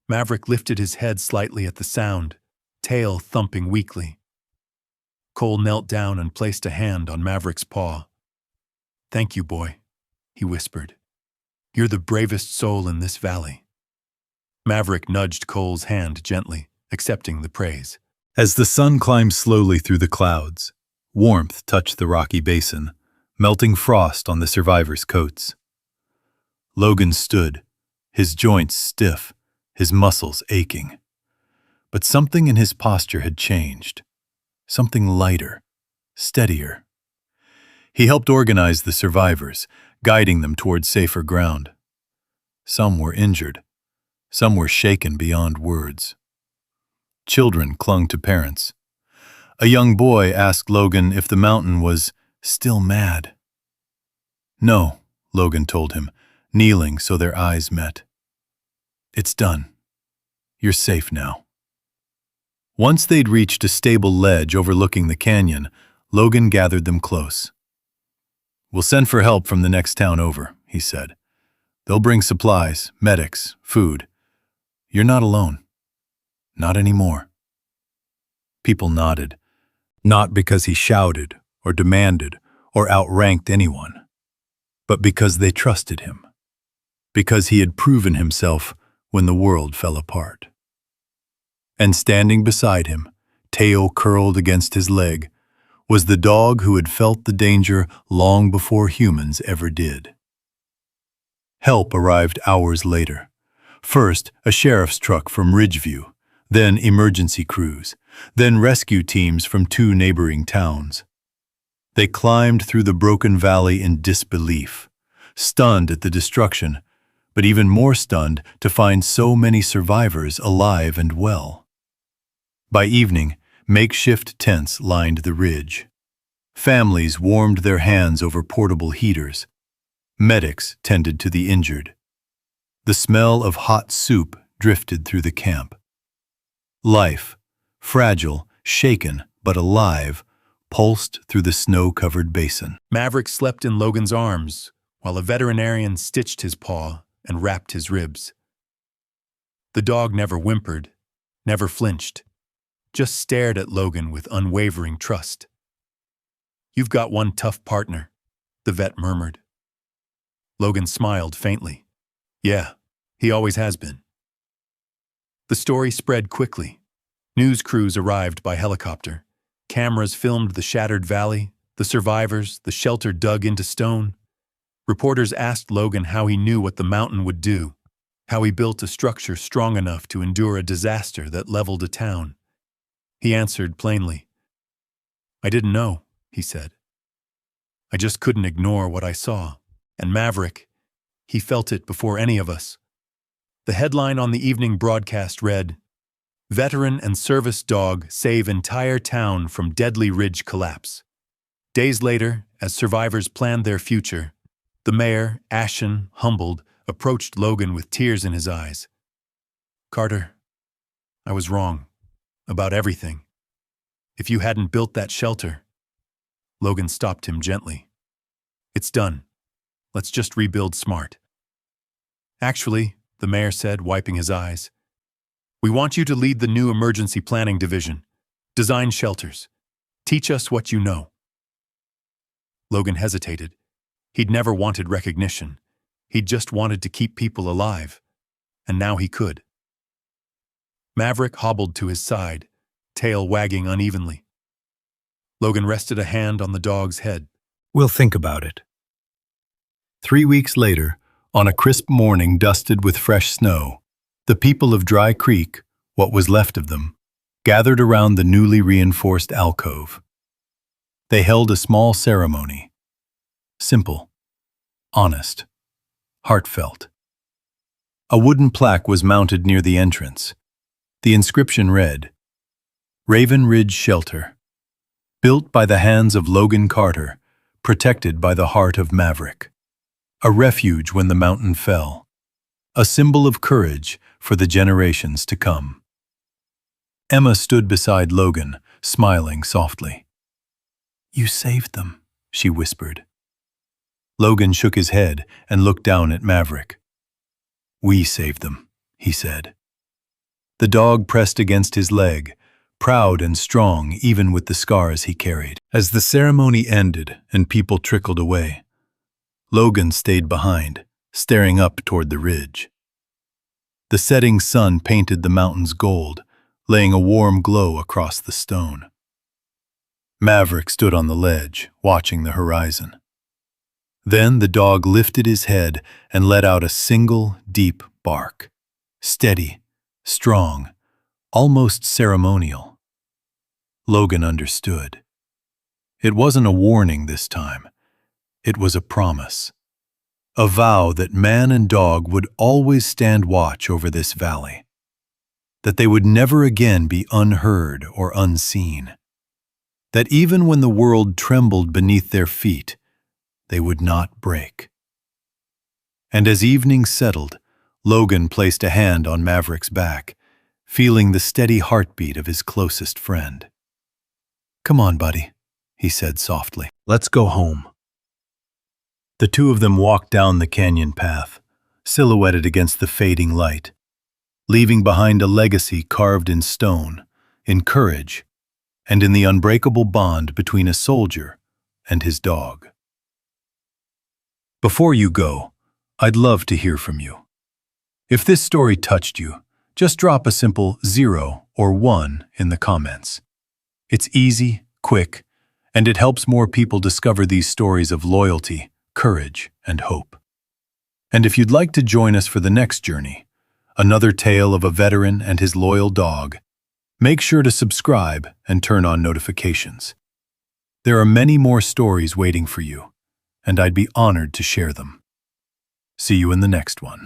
Maverick lifted his head slightly at the sound, tail thumping weakly. Cole knelt down and placed a hand on Maverick's paw. "Thank you, boy," he whispered. "You're the bravest soul in this valley." Maverick nudged Cole's hand gently, accepting the praise. As the sun climbed slowly through the clouds, warmth touched the rocky basin, melting frost on the survivors' coats. Logan stood, his joints stiff, his muscles aching. But something in his posture had changed. Something lighter, steadier. He helped organize the survivors, guiding them toward safer ground. Some were injured. Some were shaken beyond words. Children clung to parents. A young boy asked Logan if the mountain was still mad. "No," Logan told him, kneeling so their eyes met. "It's done. You're safe now." Once they'd reached a stable ledge overlooking the canyon, Logan gathered them close. "We'll send for help from the next town over," he said. "They'll bring supplies, medics, food. You're not alone. Not anymore." People nodded, not because he shouted or demanded or outranked anyone, but because they trusted him, because he had proven himself when the world fell apart. And standing beside him, tail curled against his leg, was the dog who had felt the danger long before humans ever did. Help arrived hours later. First, a sheriff's truck from Ridgeview, then emergency crews, then rescue teams from 2 neighboring towns. They climbed through the broken valley in disbelief, stunned at the destruction, but even more stunned to find so many survivors alive and well. By evening, makeshift tents lined the ridge. Families warmed their hands over portable heaters. Medics tended to the injured. The smell of hot soup drifted through the camp. Life, fragile, shaken, but alive, pulsed through the snow-covered basin. Maverick slept in Logan's arms, while a veterinarian stitched his paw and wrapped his ribs. The dog never whimpered, never flinched, just stared at Logan with unwavering trust. "You've got one tough partner," the vet murmured. Logan smiled faintly. "Yeah, he always has been." The story spread quickly. News crews arrived by helicopter. Cameras filmed the shattered valley, the survivors, the shelter dug into stone. Reporters asked Logan how he knew what the mountain would do, how he built a structure strong enough to endure a disaster that leveled a town. He answered plainly. "I didn't know," he said. "I just couldn't ignore what I saw. And Maverick, he felt it before any of us." The headline on the evening broadcast read, "Veteran and service dog save entire town from deadly ridge collapse." Days later, as survivors planned their future, the mayor, ashen, humbled, approached Logan with tears in his eyes. "Carter, I was wrong. About everything. If you hadn't built that shelter..." Logan stopped him gently. "It's done. Let's just rebuild smart." "Actually," the mayor said, wiping his eyes, "we want you to lead the new emergency planning division. Design shelters. Teach us what you know. Logan hesitated. He'd never wanted recognition. He'd just wanted to keep people alive. And now he could. Maverick hobbled to his side, tail wagging unevenly. Logan rested a hand on the dog's head. We'll think about it. 3 weeks later, on a crisp morning dusted with fresh snow, the people of Dry Creek, what was left of them, gathered around the newly reinforced alcove. They held a small ceremony. Simple, honest, heartfelt. A wooden plaque was mounted near the entrance. The inscription read, Raven Ridge Shelter, built by the hands of Logan Carter, protected by the heart of Maverick. A refuge when the mountain fell. A symbol of courage for the generations to come. Emma stood beside Logan, smiling softly. You saved them, she whispered. Logan shook his head and looked down at Maverick. We saved them, he said. The dog pressed against his leg, proud and strong even with the scars he carried. As the ceremony ended and people trickled away, Logan stayed behind, staring up toward the ridge. The setting sun painted the mountains gold, laying a warm glow across the stone. Maverick stood on the ledge, watching the horizon. Then the dog lifted his head and let out a single, deep bark. Steady, strong, almost ceremonial. Logan understood. It wasn't a warning this time. It was a promise. A vow that man and dog would always stand watch over this valley. That they would never again be unheard or unseen. That even when the world trembled beneath their feet, they would not break. And as evening settled, Logan placed a hand on Maverick's back, feeling the steady heartbeat of his closest friend. Come on, buddy, he said softly. Let's go home. The two of them walked down the canyon path, silhouetted against the fading light, leaving behind a legacy carved in stone, in courage, and in the unbreakable bond between a soldier and his dog. Before you go, I'd love to hear from you. If this story touched you, just drop a simple 0 or 1 in the comments. It's easy, quick, and it helps more people discover these stories of loyalty, courage, and hope. And if you'd like to join us for the next journey, another tale of a veteran and his loyal dog, make sure to subscribe and turn on notifications. There are many more stories waiting for you, and I'd be honored to share them. See you in the next one.